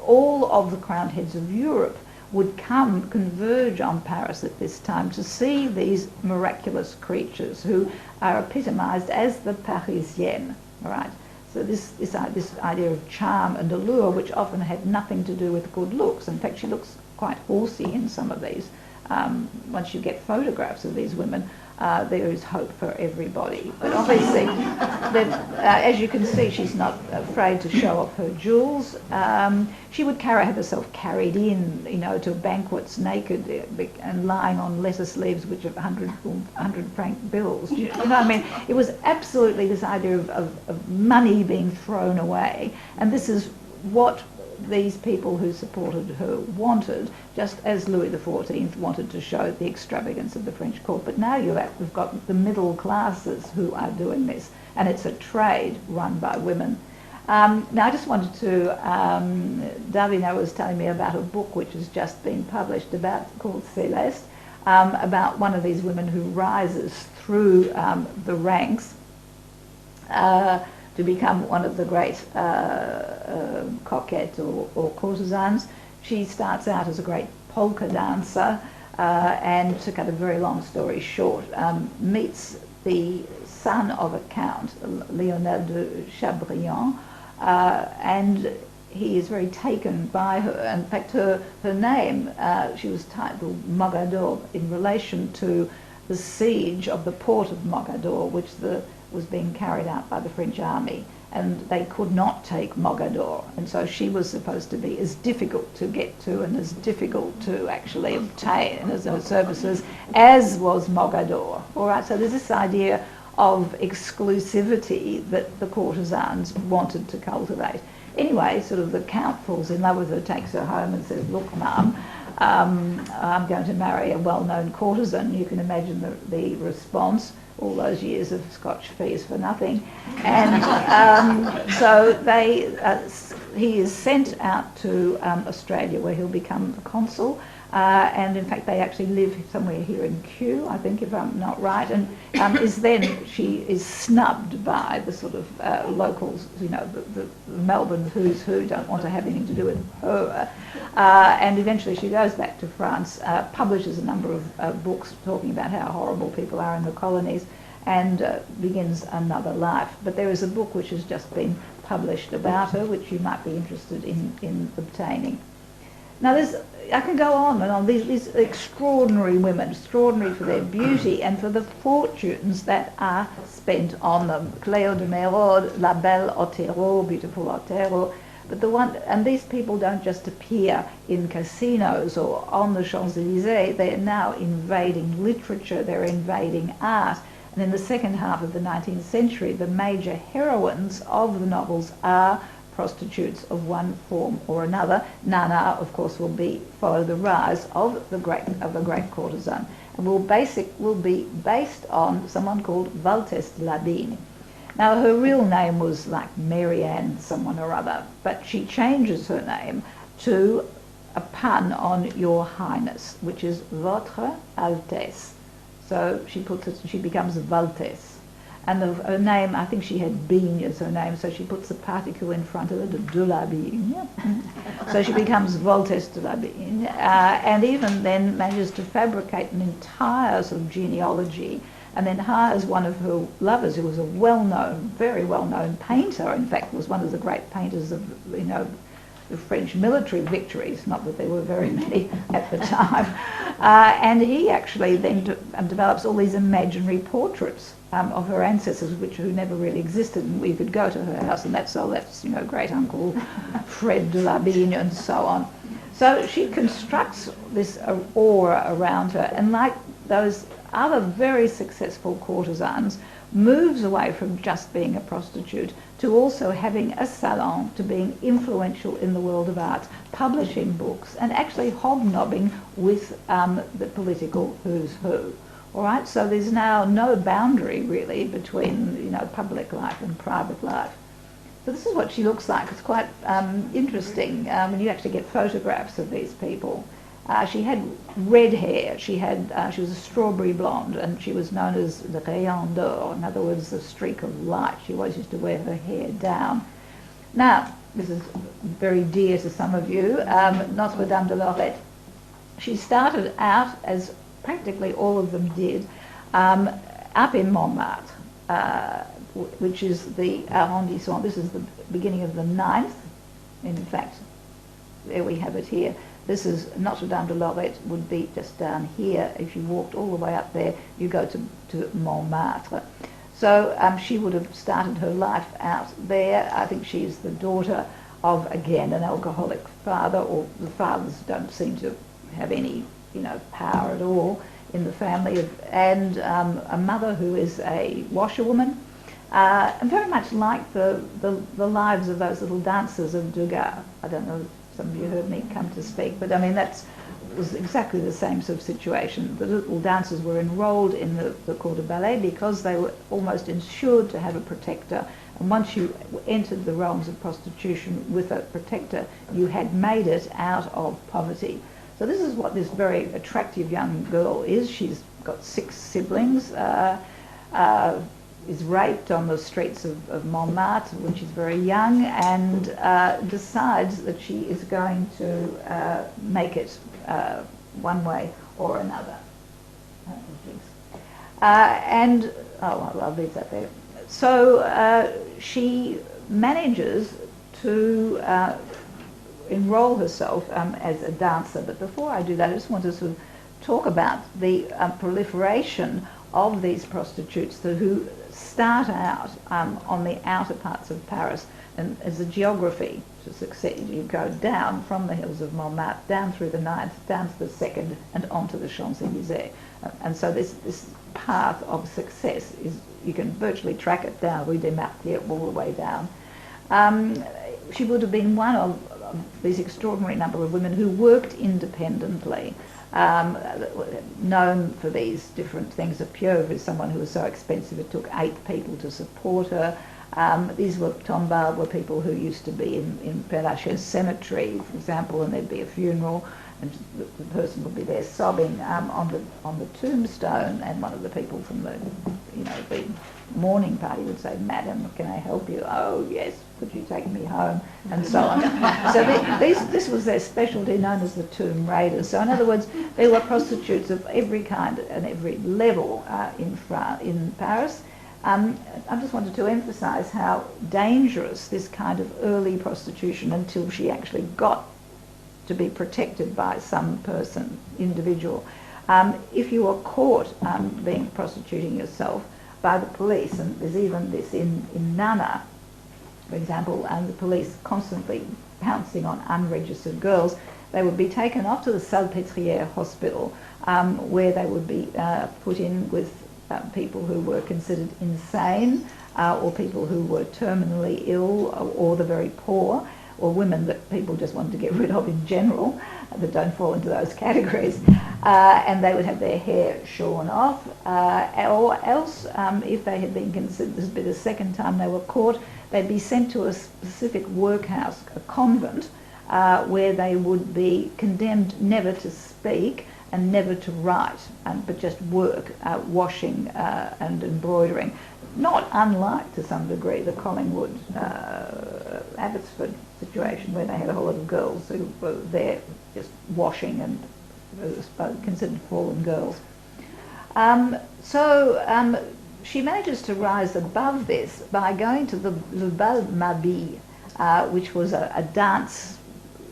All of the crowned heads of Europe would converge on Paris at this time to see these miraculous creatures who are epitomised as the Parisienne, all right? So this idea of charm and allure, which often had nothing to do with good looks. In fact, she looks quite horsey in some of these. Once you get photographs of these women, there is hope for everybody. But obviously, as you can see, she's not afraid to show off her jewels. She would have herself carried in, to banquets naked and lying on lettuce leaves, which are 100 franc bills. You know what I mean? It was absolutely this idea of money being thrown away. And this is what these people who supported her wanted, just as Louis XIV wanted to show the extravagance of the French court. But now we've got the middle classes who are doing this, and it's a trade run by women. Now I just wanted to, Davina was telling me about a book which has just been published called Céleste, about one of these women who rises through the ranks to become one of the great coquettes or courtesans. She starts out as a great polka dancer and, to cut a very long story short, meets the son of a count, Lionel de Chabrillon, and he is very taken by her. In fact, her name, she was titled Mogador in relation to the siege of the port of Mogador, which was being carried out by the French army, and they could not take Mogador, and so she was supposed to be as difficult to get to and as difficult to actually obtain as her services as was Mogador. All right, so there's this idea of exclusivity that the courtesans wanted to cultivate. Anyway, sort of the count falls in love with her, takes her home and says, "Look, Mum, I'm going to marry a well-known courtesan." You can imagine the response. All those years of Scotch fees for nothing. And so he is sent out to Australia, where he'll become a consul. And in fact, they actually live somewhere here in Kew, I think, if I'm not right. And she is snubbed by the sort of locals, the Melbourne who's who don't want to have anything to do with her. And eventually she goes back to France, publishes a number of books talking about how horrible people are in the colonies, and begins another life. But there is a book which has just been published about her, which you might be interested in obtaining. Now, I can go on and on. These extraordinary women, extraordinary for their beauty and for the fortunes that are spent on them. Cléo de Merode, La Belle Otero, beautiful Otero. And these people don't just appear in casinos or on the Champs-Élysées. They are now invading literature, they're invading art. And in the second half of the 19th century, the major heroines of the novels are prostitutes of one form or another. Nana, of course, will follow the rise of the great courtesan, and will be based on someone called Valtès de Labine. Now, her real name was like Mary Ann someone or other, but she changes her name to a pun on Your Highness, which is Votre Altesse. So she becomes Valtès. And her name, I think she had Bean as her name, so she puts a particle in front of it, de Labine. So she becomes Valtès de Labine, and even then manages to fabricate an entire sort of genealogy, and then hires one of her lovers, who was a very well-known painter, in fact was one of the great painters of, the French military victories, not that there were very many at the time. And he actually then develops all these imaginary portraits of her ancestors, who never really existed, and we could go to her house, and that's great uncle Fred de Labine and so on. So she constructs this aura around her, and like those other very successful courtesans, moves away from just being a prostitute to also having a salon, to being influential in the world of art, publishing books, and actually hobnobbing with the political who's who. All right, so there's now no boundary really between public life and private life. So this is what she looks like. It's quite interesting when you actually get photographs of these people. She had red hair. She was a strawberry blonde, and she was known as the rayon d'or, in other words, the streak of light. She always used to wear her hair down. Now, this is very dear to some of you, Notre Dame de Lorette. she started out, as practically all of them did, up in Montmartre, which is the arrondissement. This is the beginning of the 9th. In fact, there we have it here. This is Notre Dame de Lorette, would be just down here. If you walked all the way up there, you go to Montmartre. So she would have started her life out there. I think she's the daughter of, again, an alcoholic father, or the fathers don't seem to have any, power at all in the family, and a mother who is a washerwoman, and very much like the lives of those little dancers of Degas. I don't know if some of you heard me come to speak, but I mean was exactly the same sort of situation. The little dancers were enrolled in the Corps de Ballet because they were almost ensured to have a protector, and once you entered the realms of prostitution with a protector, you had made it out of poverty. So this is what this very attractive young girl is. She's got 6 siblings, is raped on the streets of Montmartre when she's very young, and decides that she is going to make it one way or another. I'll leave that there. So she manages to enroll herself as a dancer. But before I do that, I just want to sort of talk about the proliferation of these prostitutes who start out on the outer parts of Paris. And as a geography to succeed, you go down from the hills of Montmartre, down through the 9th, down to the 2nd, and onto the Champs-Élysées. And so this path of success is, you can virtually track it down, Rue des Martyrs, all the way down. She would have been one of these extraordinary number of women who worked independently, known for these different things. A pieuvre is someone who was so expensive it took 8 people to support her. These were tombards, were people who used to be in Père Lachaise cemetery, for example, and there'd be a funeral, and the person would be there sobbing on the tombstone, and one of the people from the mourning party would say, "Madam, can I help you?" "Oh yes, could you take me home?" and so on. So this was their specialty, known as the tomb raiders. So in other words, there were prostitutes of every kind and every level in Paris. I just wanted to emphasise how dangerous this kind of early prostitution, until she actually got to be protected by some person, individual. If you were caught prostituting yourself by the police, and there's even this in Nana, for example, the police constantly pouncing on unregistered girls, they would be taken off to the Salpêtrière hospital, where they would be put in with people who were considered insane, or people who were terminally ill, or the very poor, or women that people just wanted to get rid of in general, that don't fall into those categories. And they would have their hair shorn off, or else, if they had been considered, this would be the second time they were caught, they'd be sent to a specific workhouse, a convent, where they would be condemned never to speak and never to write, but just work, washing and embroidering. Not unlike, to some degree, the Collingwood, Abbotsford situation, where they had a whole lot of girls who were there just washing and were considered fallen girls. She manages to rise above this by going to the Le Bal Mabille, which was a dance,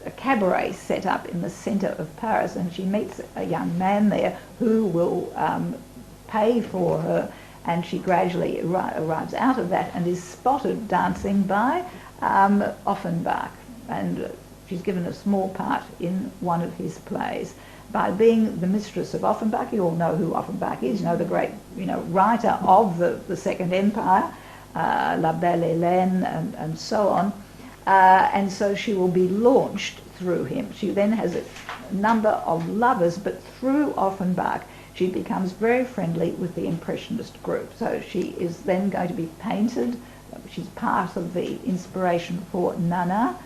a cabaret set up in the centre of Paris, and she meets a young man there who will pay for her, and she gradually arrives out of that and is spotted dancing by Offenbach, and she's given a small part in one of his plays. By being the mistress of Offenbach, you all know who Offenbach is, you know, the great writer of the Second Empire, La Belle Hélène, and so on. And so she will be launched through him. She then has a number of lovers, but through Offenbach she becomes very friendly with the Impressionist group. So she is then going to be painted. She's part of the inspiration for Nana.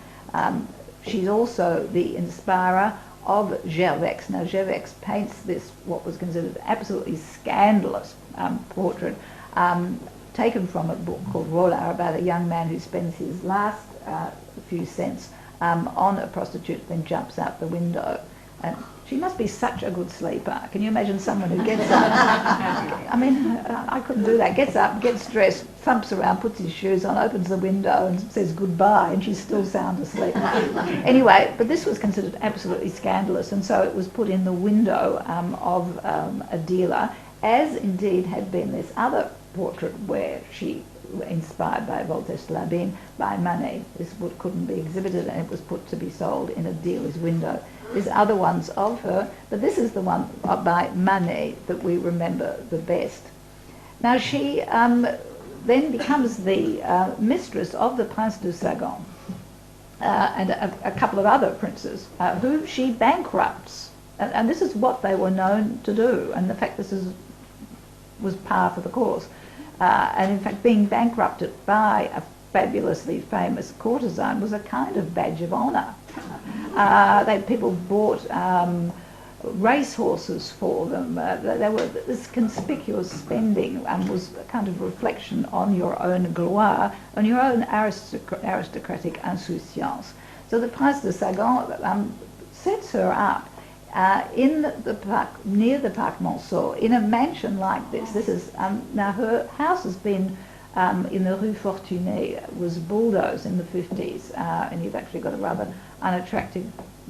She's also the inspirer of Gervex. Now Gervex paints this, what was considered absolutely scandalous portrait, taken from a book called Rollard, about a young man who spends his last few cents on a prostitute, then jumps out the window. And She must be such a good sleeper. Can you imagine someone who gets up? I mean, I couldn't do that. Gets up, gets dressed, thumps around, puts his shoes on, opens the window and says goodbye, and she's still sound asleep. Anyway, but this was considered absolutely scandalous, and so it was put in the window of a dealer, as indeed had been this other portrait where she, inspired by Voltaire's Labine, by Manet. This couldn't be exhibited, and it was put to be sold in a dealer's window. There's other ones of her, but this is the one by Manet that we remember the best. Now she then becomes the mistress of the Prince de Sagan and a couple of other princes who she bankrupts. And this is what they were known to do, and the fact this was par for the course. And in fact, being bankrupted by a fabulously famous courtesan was a kind of badge of honour. People bought racehorses for them. This conspicuous spending was a kind of reflection on your own gloire, on your own aristocratic insouciance. So the Prince de Sagan sets her up in the park, near the Parc Monceau, in a mansion like this. This is now her house has been in the Rue Fortuné, was bulldozed in the 50s, and you've actually got a rather unattractive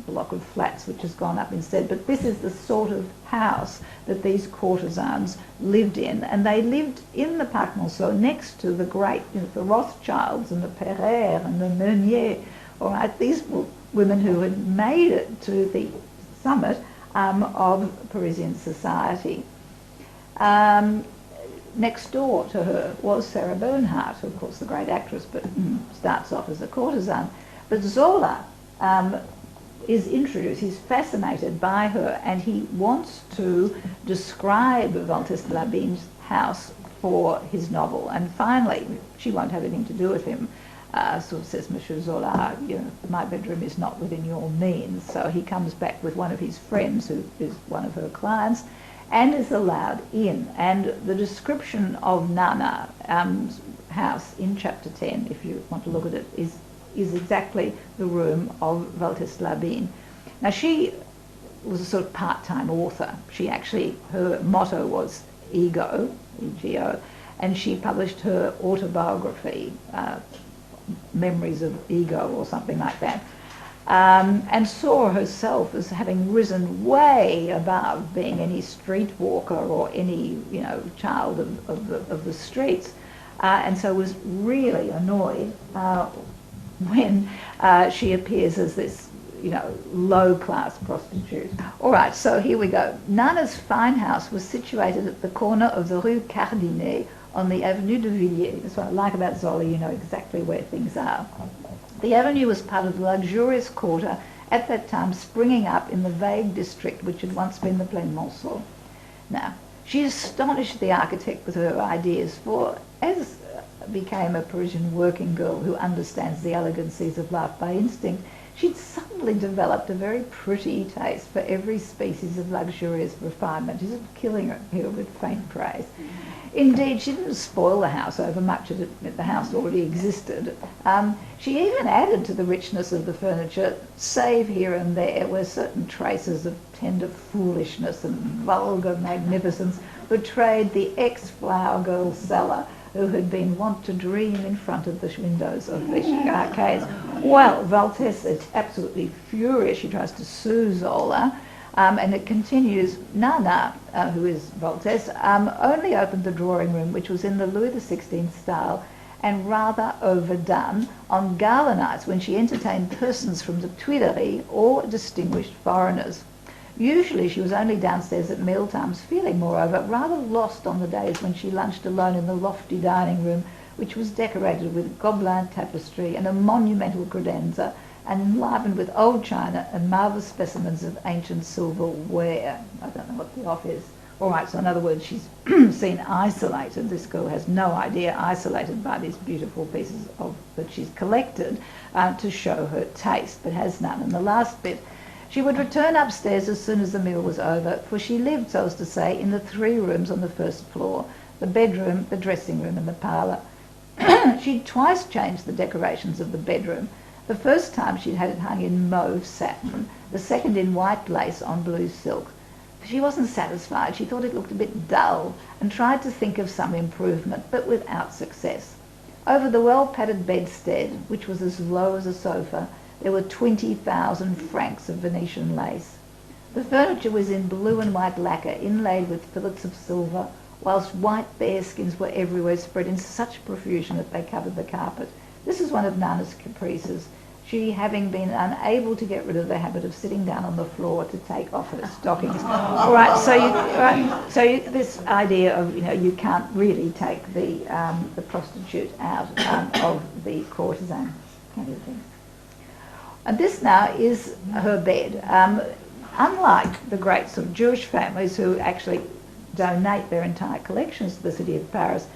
block of flats which has gone up instead. But this is the sort of house that these courtesans lived in, and they lived in the Parc Monceau next to the great, the Rothschilds and the Pereire and the Meunier. All right, these were women who had made it to the summit of Parisian society. Next door to her was Sarah Bernhardt, of course the great actress, but starts off as a courtesan. But Zola is introduced, he's fascinated by her, and he wants to describe Voltaire de Labine's house for his novel. And finally, she won't have anything to do with him. Sort of says, Monsieur Zola, my bedroom is not within your means. So he comes back with one of his friends, who is one of her clients, and is allowed in. And the description of Nana's house in chapter 10, if you want to look at it, is exactly the room of Voltaire de Labine. Now she was a sort of part-time author. She actually, her motto was ego, E-G-O, and she published her autobiography, Memories of Ego or something like that, and saw herself as having risen way above being any streetwalker or any child of the streets, and so was really annoyed when she appears as this low-class prostitute. All right, so here we go. Nana's fine house was situated at the corner of the Rue Cardinet on the Avenue de Villiers. That's what I like about Zola, you know exactly where things are. The avenue was part of the luxurious quarter at that time springing up in the vague district which had once been the Plaine Monceau. Now, she astonished the architect with her ideas, for as became a Parisian working girl who understands the elegancies of life by instinct, she'd suddenly developed a very pretty taste for every species of luxurious refinement. She's killing her here with faint praise. Indeed, she didn't spoil the house over much as the house already existed. She even added to the richness of the furniture, save here and there where certain traces of tender foolishness and vulgar magnificence betrayed the ex-flower girl seller who had been wont to dream in front of the windows of the arcades. Well, Voltaire is absolutely furious. She tries to sue Zola, and it continues. Nana, who is Voltaire's, only opened the drawing room, which was in the Louis XVI style and rather overdone, on gala nights when she entertained persons from the Tuileries or distinguished foreigners. Usually she was only downstairs at mealtimes, feeling, moreover, rather lost on the days when she lunched alone in the lofty dining room, which was decorated with Gobelin tapestry and a monumental credenza, and enlivened with old china and marvellous specimens of ancient silverware. I don't know what the off is. All right, so in other words, she's seen isolated. This girl has no idea, isolated by these beautiful pieces that she's collected to show her taste, but has none. And the last bit, she would return upstairs as soon as the meal was over, for she lived, so as to say, in the 3 rooms on the first floor, the bedroom, the dressing room and the parlour. She'd twice changed the decorations of the bedroom, The first time she'd had it hung in mauve satin, the second in white lace on blue silk. She wasn't satisfied. She thought it looked a bit dull and tried to think of some improvement, but without success. Over the well-padded bedstead, which was as low as a sofa, there were 20,000 francs of Venetian lace. The furniture was in blue and white lacquer, inlaid with fillets of silver, whilst white bearskins were everywhere spread in such profusion that they covered the carpet. This is one of Nana's caprices, she having been unable to get rid of the habit of sitting down on the floor to take off her stockings. All right, so this idea of, you can't really take the prostitute out of the courtesan kind of thing. And this now is her bed. Unlike the great sort of Jewish families who actually donate their entire collections to the city of Paris,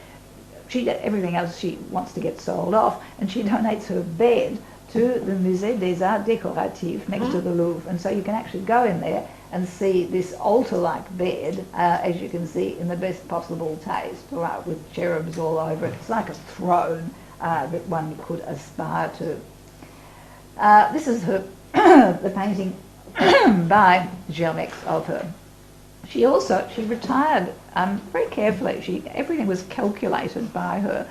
everything else she wants to get sold off, and she donates her bed to the Musée des Arts Décoratifs next to the Louvre. And so you can actually go in there and see this altar-like bed, as you can see, in the best possible taste, right, with cherubs all over it. It's like a throne that one could aspire to. This is her the painting by Germex of her. She retired very carefully. Everything was calculated by her.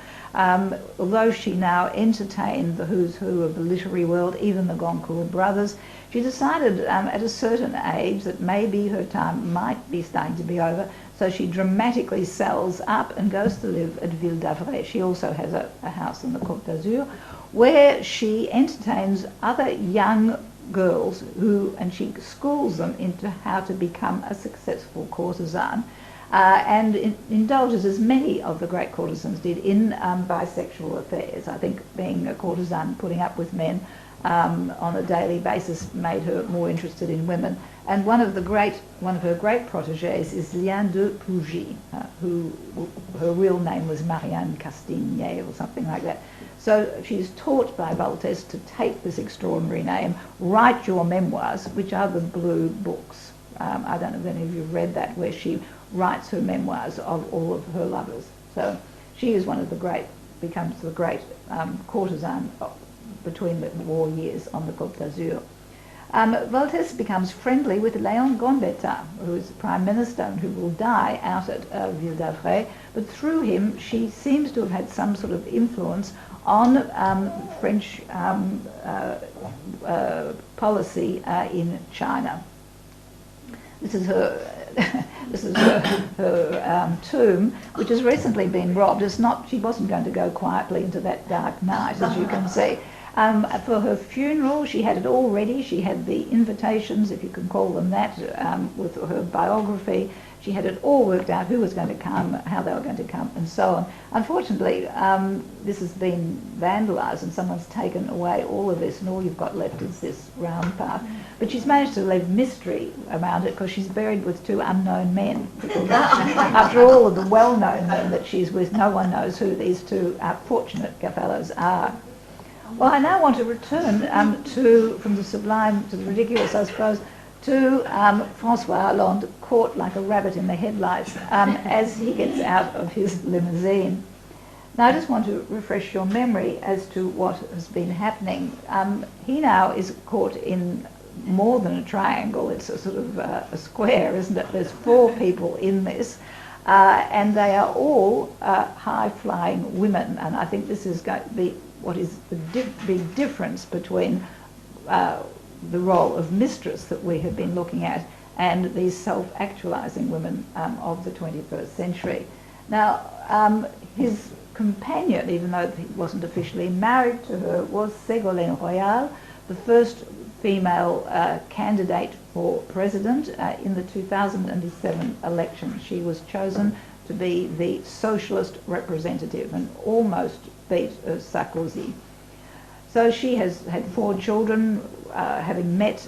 Although she now entertained the who's who of the literary world, even the Goncourt brothers, she decided at a certain age that maybe her time might be starting to be over, so she dramatically sells up and goes to live at Ville d'Avray. She also has a house in the Côte d'Azur, where she entertains other young girls and she schools them into how to become a successful courtesan. And indulges, as many of the great courtesans did, in bisexual affairs. I think being a courtesan, putting up with men on a daily basis, made her more interested in women. And one of her great protégées is Liane de Pougy, who her real name was Marianne Castignet or something like that. So she's taught by Voltaire to take this extraordinary name, write your memoirs, which are the blue books. I don't know if any of you have read that, where she writes her memoirs of all of her lovers. So she is becomes the great courtesan between the war years on the Côte d'Azur. Voltaire becomes friendly with Léon Gambetta, who is the Prime Minister and who will die out at Ville d'Avray, but through him she seems to have had some sort of influence on French policy in China. This is her tomb, which has recently been robbed. She wasn't going to go quietly into that dark night, as you can see. For her funeral, she had it all ready. She had the invitations, if you can call them that, with her biography. She had it all worked out, who was going to come, how they were going to come, and so on. Unfortunately, this has been vandalised and someone's taken away all of this, and all you've got left is this round part. But she's managed to leave mystery around it because she's buried with two unknown men. After all of the well-known men that she's with, no one knows who these two fortunate fellows are. Well, I now want to return from the sublime to the ridiculous, I suppose, to François Hollande, caught like a rabbit in the headlights as he gets out of his limousine. Now, I just want to refresh your memory as to what has been happening. He now is caught in more than a triangle. It's a sort of a square, isn't it? There's four people in this, and they are all high-flying women, and I think this is going to be what is the big difference between the role of mistress that we have been looking at and these self-actualizing women of the 21st century. Now, his companion, even though he wasn't officially married to her, was Ségolène Royal, the first female candidate for president in the 2007 election. She was chosen to be the socialist representative and almost beat Sarkozy. So she has had 4 children, having met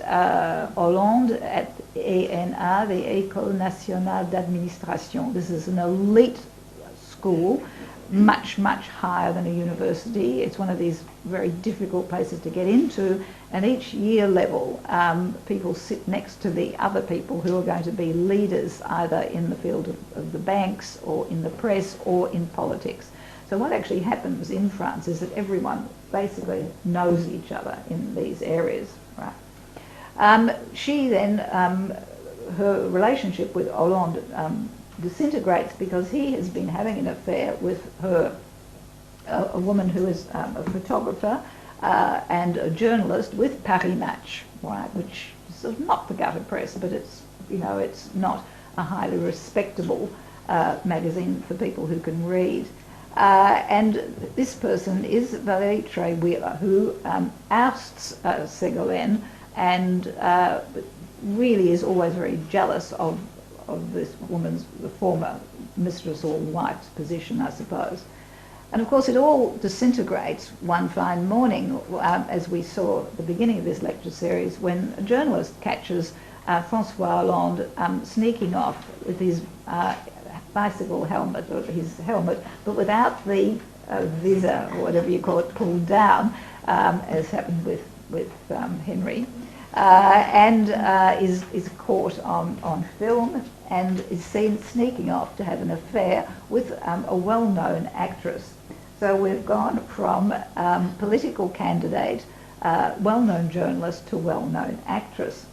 Hollande at ENA, the École Nationale d'Administration. This is an elite school, much, much higher than a university. It's one of these very difficult places to get into, and each year level, people sit next to the other people who are going to be leaders either in the field of the banks or in the press or in politics. So what actually happens in France is that everyone basically knows each other in these areas, right? She then, her relationship with Hollande disintegrates because he has been having an affair with her, a woman who is a photographer and a journalist with Paris Match, right, which is sort of not the gutter press, but it's, you know, it's not a highly respectable magazine for people who can read. And this person is Valérie Trierweiler, who ousts Ségolène and really is always very jealous of this woman's, the former mistress or wife's position, I suppose. And of course it all disintegrates one fine morning, as we saw at the beginning of this lecture series, when a journalist catches François Hollande sneaking off with his bicycle helmet, or his helmet, but without the visor, or whatever you call it, pulled down, as happened with Henry, and is caught on film and is seen sneaking off to have an affair with a well-known actress. So we've gone from political candidate, well-known journalist, to well-known actress.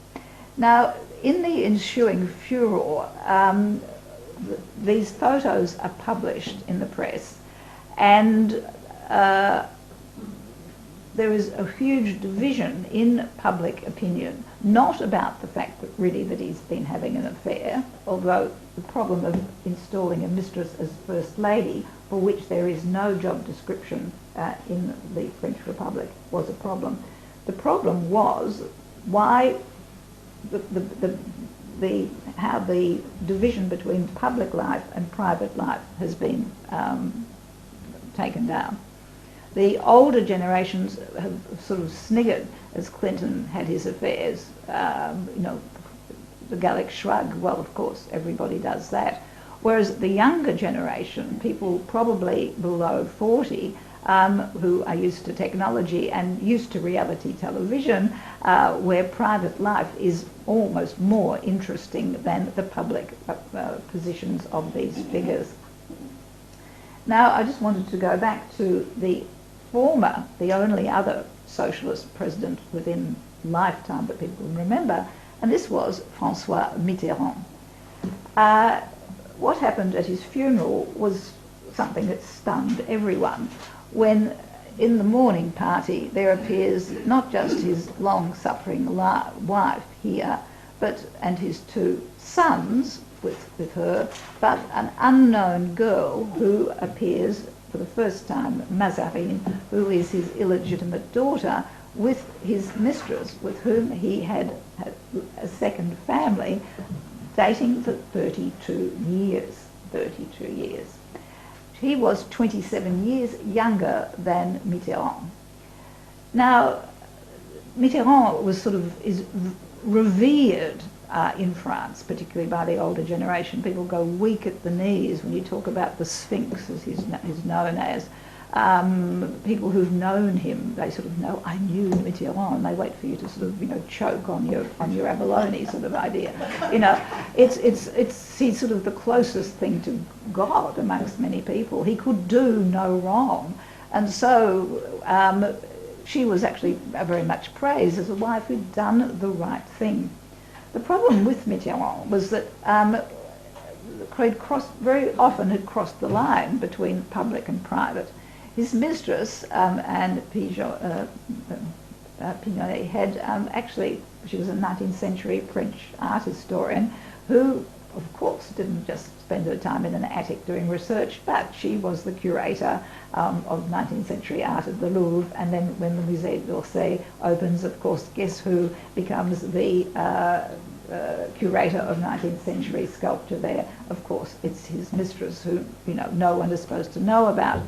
Now, in the ensuing furor, these photos are published in the press, and there is a huge division in public opinion, not about the fact that really that he's been having an affair, although the problem of installing a mistress as First Lady, for which there is no job description in the French Republic, was a problem. The problem was why how the division between public life and private life has been taken down. The older generations have sort of sniggered as Clinton had his affairs. You know, the Gallic shrug, well, of course, everybody does that. Whereas the younger generation, people probably below 40, who are used to technology and used to reality television, where private life is almost more interesting than the public positions of these figures. Now, I just wanted to go back to the only other socialist president within lifetime that people can remember, and this was François Mitterrand. What happened at his funeral was something that stunned everyone, when in the morning party there appears not just his long-suffering wife here, and his two sons with her, but an unknown girl who appears for the first time, Mazarine, who is his illegitimate daughter, with his mistress, with whom he had a second family, dating for 32 years. 32 years. He was 27 years younger than Mitterrand. Now, Mitterrand is revered in France, particularly by the older generation. People go weak at the knees when you talk about the Sphinx, as he's known as. People who've known him, they sort of know, I knew Mitterrand. They wait for you to sort of, you know, choke on your abalone sort of idea. You know, he's sort of the closest thing to God amongst many people. He could do no wrong, and so she was actually very much praised as a wife who'd done the right thing. The problem with Mitterrand was that very often had crossed the line between public and private. His mistress, Anne Pignonnet, had actually, she was a 19th century French art historian who, of course, didn't just spend her time in an attic doing research, but she was the curator of 19th century art at the Louvre, and then when the Musée d'Orsay opens, of course, guess who becomes the curator of 19th century sculpture there? Of course, it's his mistress, who, you know, no one is supposed to know about.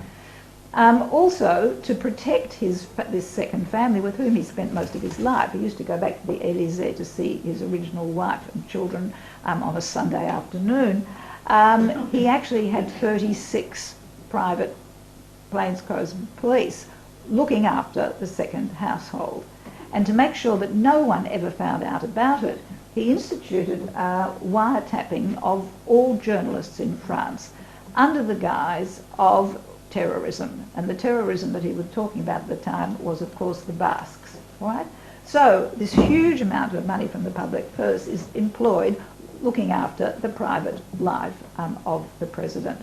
Also, to protect this second family with whom he spent most of his life, he used to go back to the Élysée to see his original wife and children on a Sunday afternoon. He actually had 36 private plainclothes police looking after the second household. And to make sure that no one ever found out about it, he instituted wiretapping of all journalists in France under the guise of terrorism. And the terrorism that he was talking about at the time was, of course, the Basques, right? So this huge amount of money from the public purse is employed looking after the private life of the president.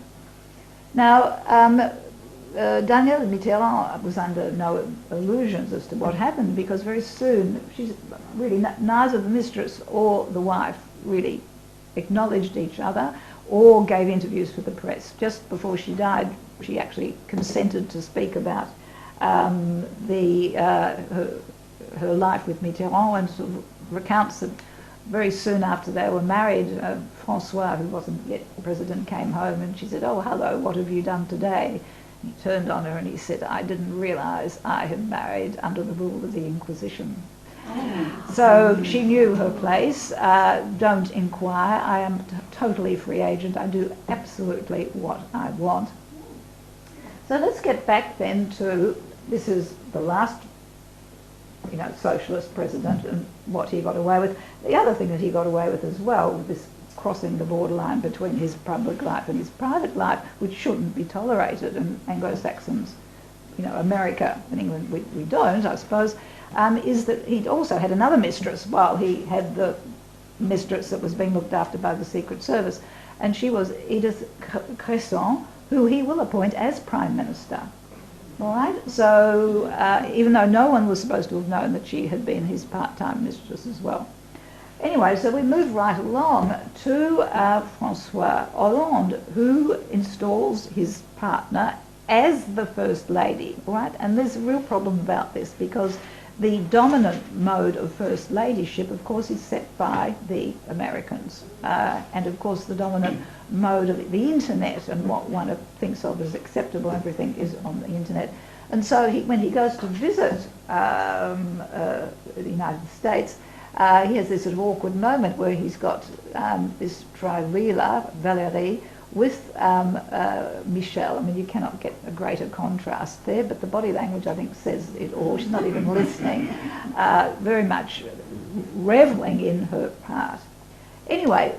Now, Danielle Mitterrand was under no illusions as to what happened, because very soon she's really neither the mistress or the wife really acknowledged each other or gave interviews for the press. Just before she died, she actually consented to speak about her life with Mitterrand, and sort of recounts that very soon after they were married, Francois, who wasn't yet president, came home, and she said, "Oh, hello, what have you done today?" He turned on her and he said, "I didn't realise I had married under the rule of the Inquisition." So she knew her place. Don't inquire. I am a totally free agent. I do absolutely what I want. So let's get back then to, this is the last, socialist president and what he got away with. The other thing that he got away with as well, with this crossing the borderline between his public life and his private life, which shouldn't be tolerated, and Anglo-Saxons, America and England, we don't, I suppose, is that he'd also had another mistress while he had the mistress that was being looked after by the Secret Service, and she was Edith Cresson, who he will appoint as Prime Minister. All right, so even though no one was supposed to have known that she had been his part-time mistress as well. Anyway, so we move right along to François Hollande, who installs his partner as the First Lady, right? And there's a real problem about this, because the dominant mode of First Ladyship, of course, is set by the Americans. And, of course, the dominant mode of the Internet and what one thinks of as acceptable, everything is on the Internet. And so when he goes to visit the United States, he has this sort of awkward moment where he's got this triwheeler, Valérie, with Michel. I mean, you cannot get a greater contrast there, but the body language, I think, says it all. She's not even listening, very much reveling in her part. Anyway,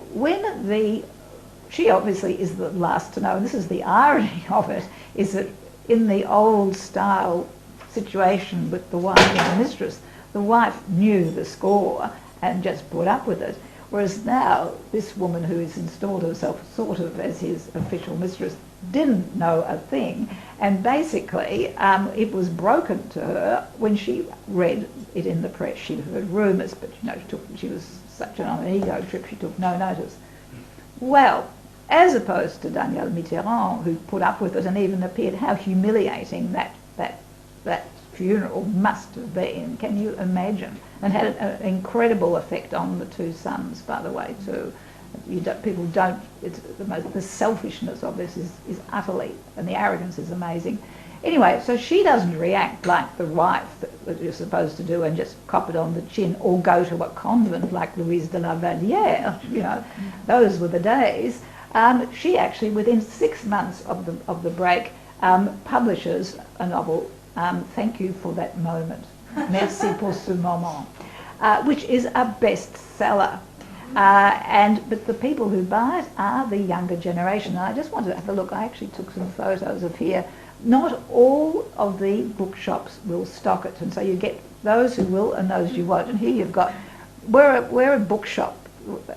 she obviously is the last to know, and this is the irony of it, is that in the old style situation with the wife and the mistress, the wife knew the score and just put up with it. Whereas now, this woman who has installed herself sort of as his official mistress didn't know a thing, and basically it was broken to her when she read it in the press. She'd heard rumours, but she was such on an ego trip, she took no notice. Well, as opposed to Danielle Mitterrand, who put up with it and even appeared, how humiliating that funeral must have been. Can you imagine? And had an incredible effect on the two sons, by the way, too. The selfishness of this is utterly, and the arrogance is amazing. Anyway, so she doesn't react like the wife that you're supposed to do and just cop it on the chin, or go to a convent like Louise de la Vallière. Those were the days. She actually, within 6 months of the break, publishes a novel, Thank You for That Moment, Merci pour ce moment, which is a bestseller. But the people who buy it are the younger generation. And I just wanted to have a look. I actually took some photos of here. Not all of the bookshops will stock it, and so you get those who will and those you won't. And here you've got, we're a bookshop.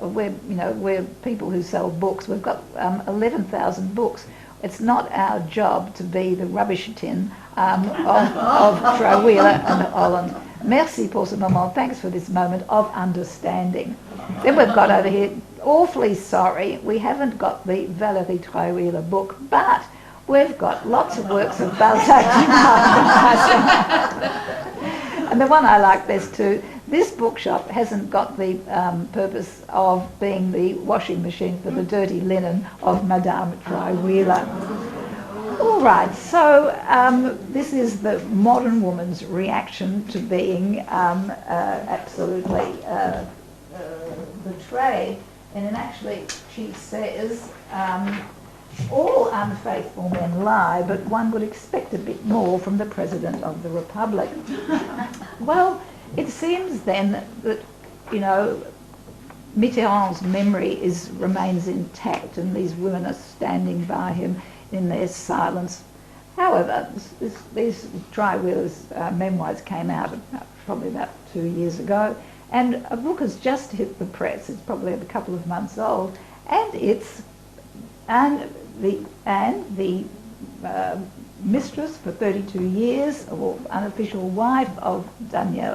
We're people who sell books. We've got 11,000 books. It's not our job to be the rubbish tin of Triwheeler and Hollande. Merci pour ce moment. Thanks for this moment of understanding. Then we've got over here, awfully sorry, we haven't got the Valérie Triwheeler book, but we've got lots of works of Balzac. And the one I like best too, this bookshop hasn't got the purpose of being the washing machine for the dirty linen of Madame Triwheeler. All right, so this is the modern woman's reaction to being absolutely betrayed. And then actually she says, all unfaithful men lie, but one would expect a bit more from the President of the Republic. Well, it seems then that, Mitterrand's memory remains intact, and these women are standing by him in their silence. However, these Tri-Wheelers memoirs came out probably about 2 years ago, and a book has just hit the press. It's probably a couple of months old, and the mistress for 32 years, or unofficial wife of Daniel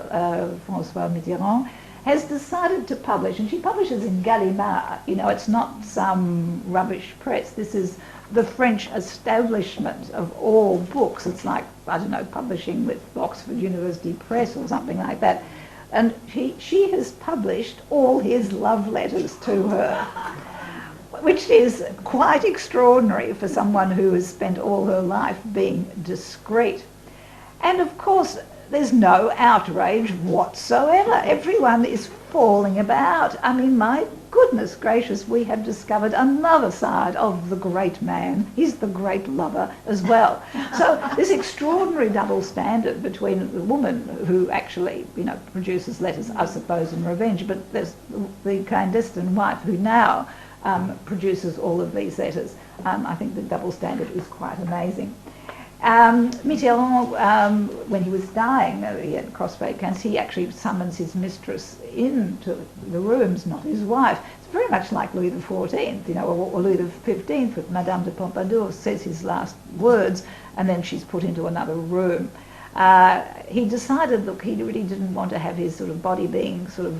François Mitterrand, has decided to publish, and she publishes in Gallimard. You know, it's not some rubbish press. This is the French establishment of all books. It's like, I don't know, publishing with Oxford University Press or something like that. And she has published all his love letters to her, which is quite extraordinary for someone who has spent all her life being discreet. And of course, there's no outrage whatsoever. Everyone is falling about. I mean, my goodness gracious, we have discovered another side of the great man. He's the great lover as well. So this extraordinary double standard between the woman who actually, you know, produces letters, I suppose, in revenge, but there's the clandestine wife who now produces all of these letters. I think the double standard is quite amazing. Mitterrand, when he was dying, he had prostate cancer, he actually summons his mistress into the rooms, not his wife. It's very much like Louis XIV, you know, or Louis XV with Madame de Pompadour, says his last words, and then she's put into another room. He decided, look, he really didn't want to have his sort of body being sort of,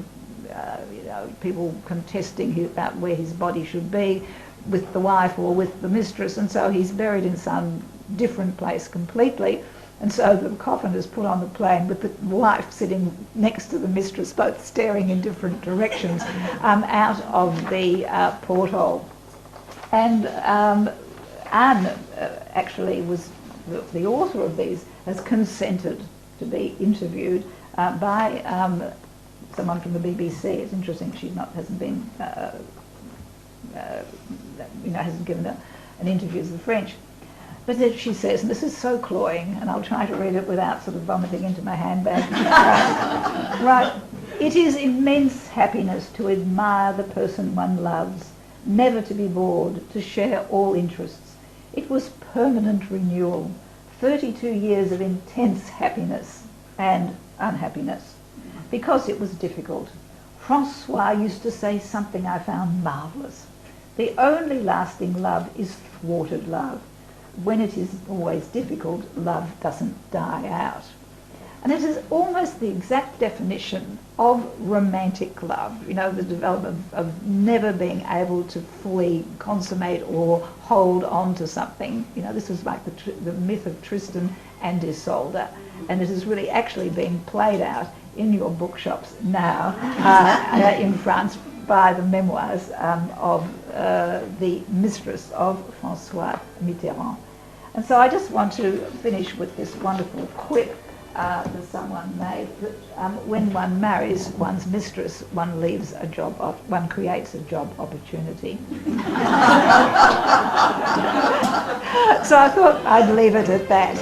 you know, people contesting about where his body should be with the wife or with the mistress, and so he's buried in some different place completely, and so the coffin is put on the plane with the wife sitting next to the mistress, both staring in different directions out of the porthole. And Anne actually was the author of these, has consented to be interviewed by someone from the BBC. It's interesting she hasn't been hasn't given an interview to the French. But then she says, and this is so cloying, and I'll try to read it without sort of vomiting into my handbag. Right. It is immense happiness to admire the person one loves, never to be bored, to share all interests. It was permanent renewal, 32 years of intense happiness and unhappiness, because it was difficult. Francois used to say something I found marvellous. The only lasting love is thwarted love. When it is always difficult, love doesn't die out. And it is almost the exact definition of romantic love, you know, the development of never being able to fully consummate or hold on to something. You know, this is like the myth of Tristan and Isolde, and it is really actually being played out in your bookshops now in France by the memoirs of the mistress of François Mitterrand. And so I just want to finish with this wonderful quip that someone made, that when one marries one's mistress, one leaves a job, one creates a job opportunity. So I thought I'd leave it at that.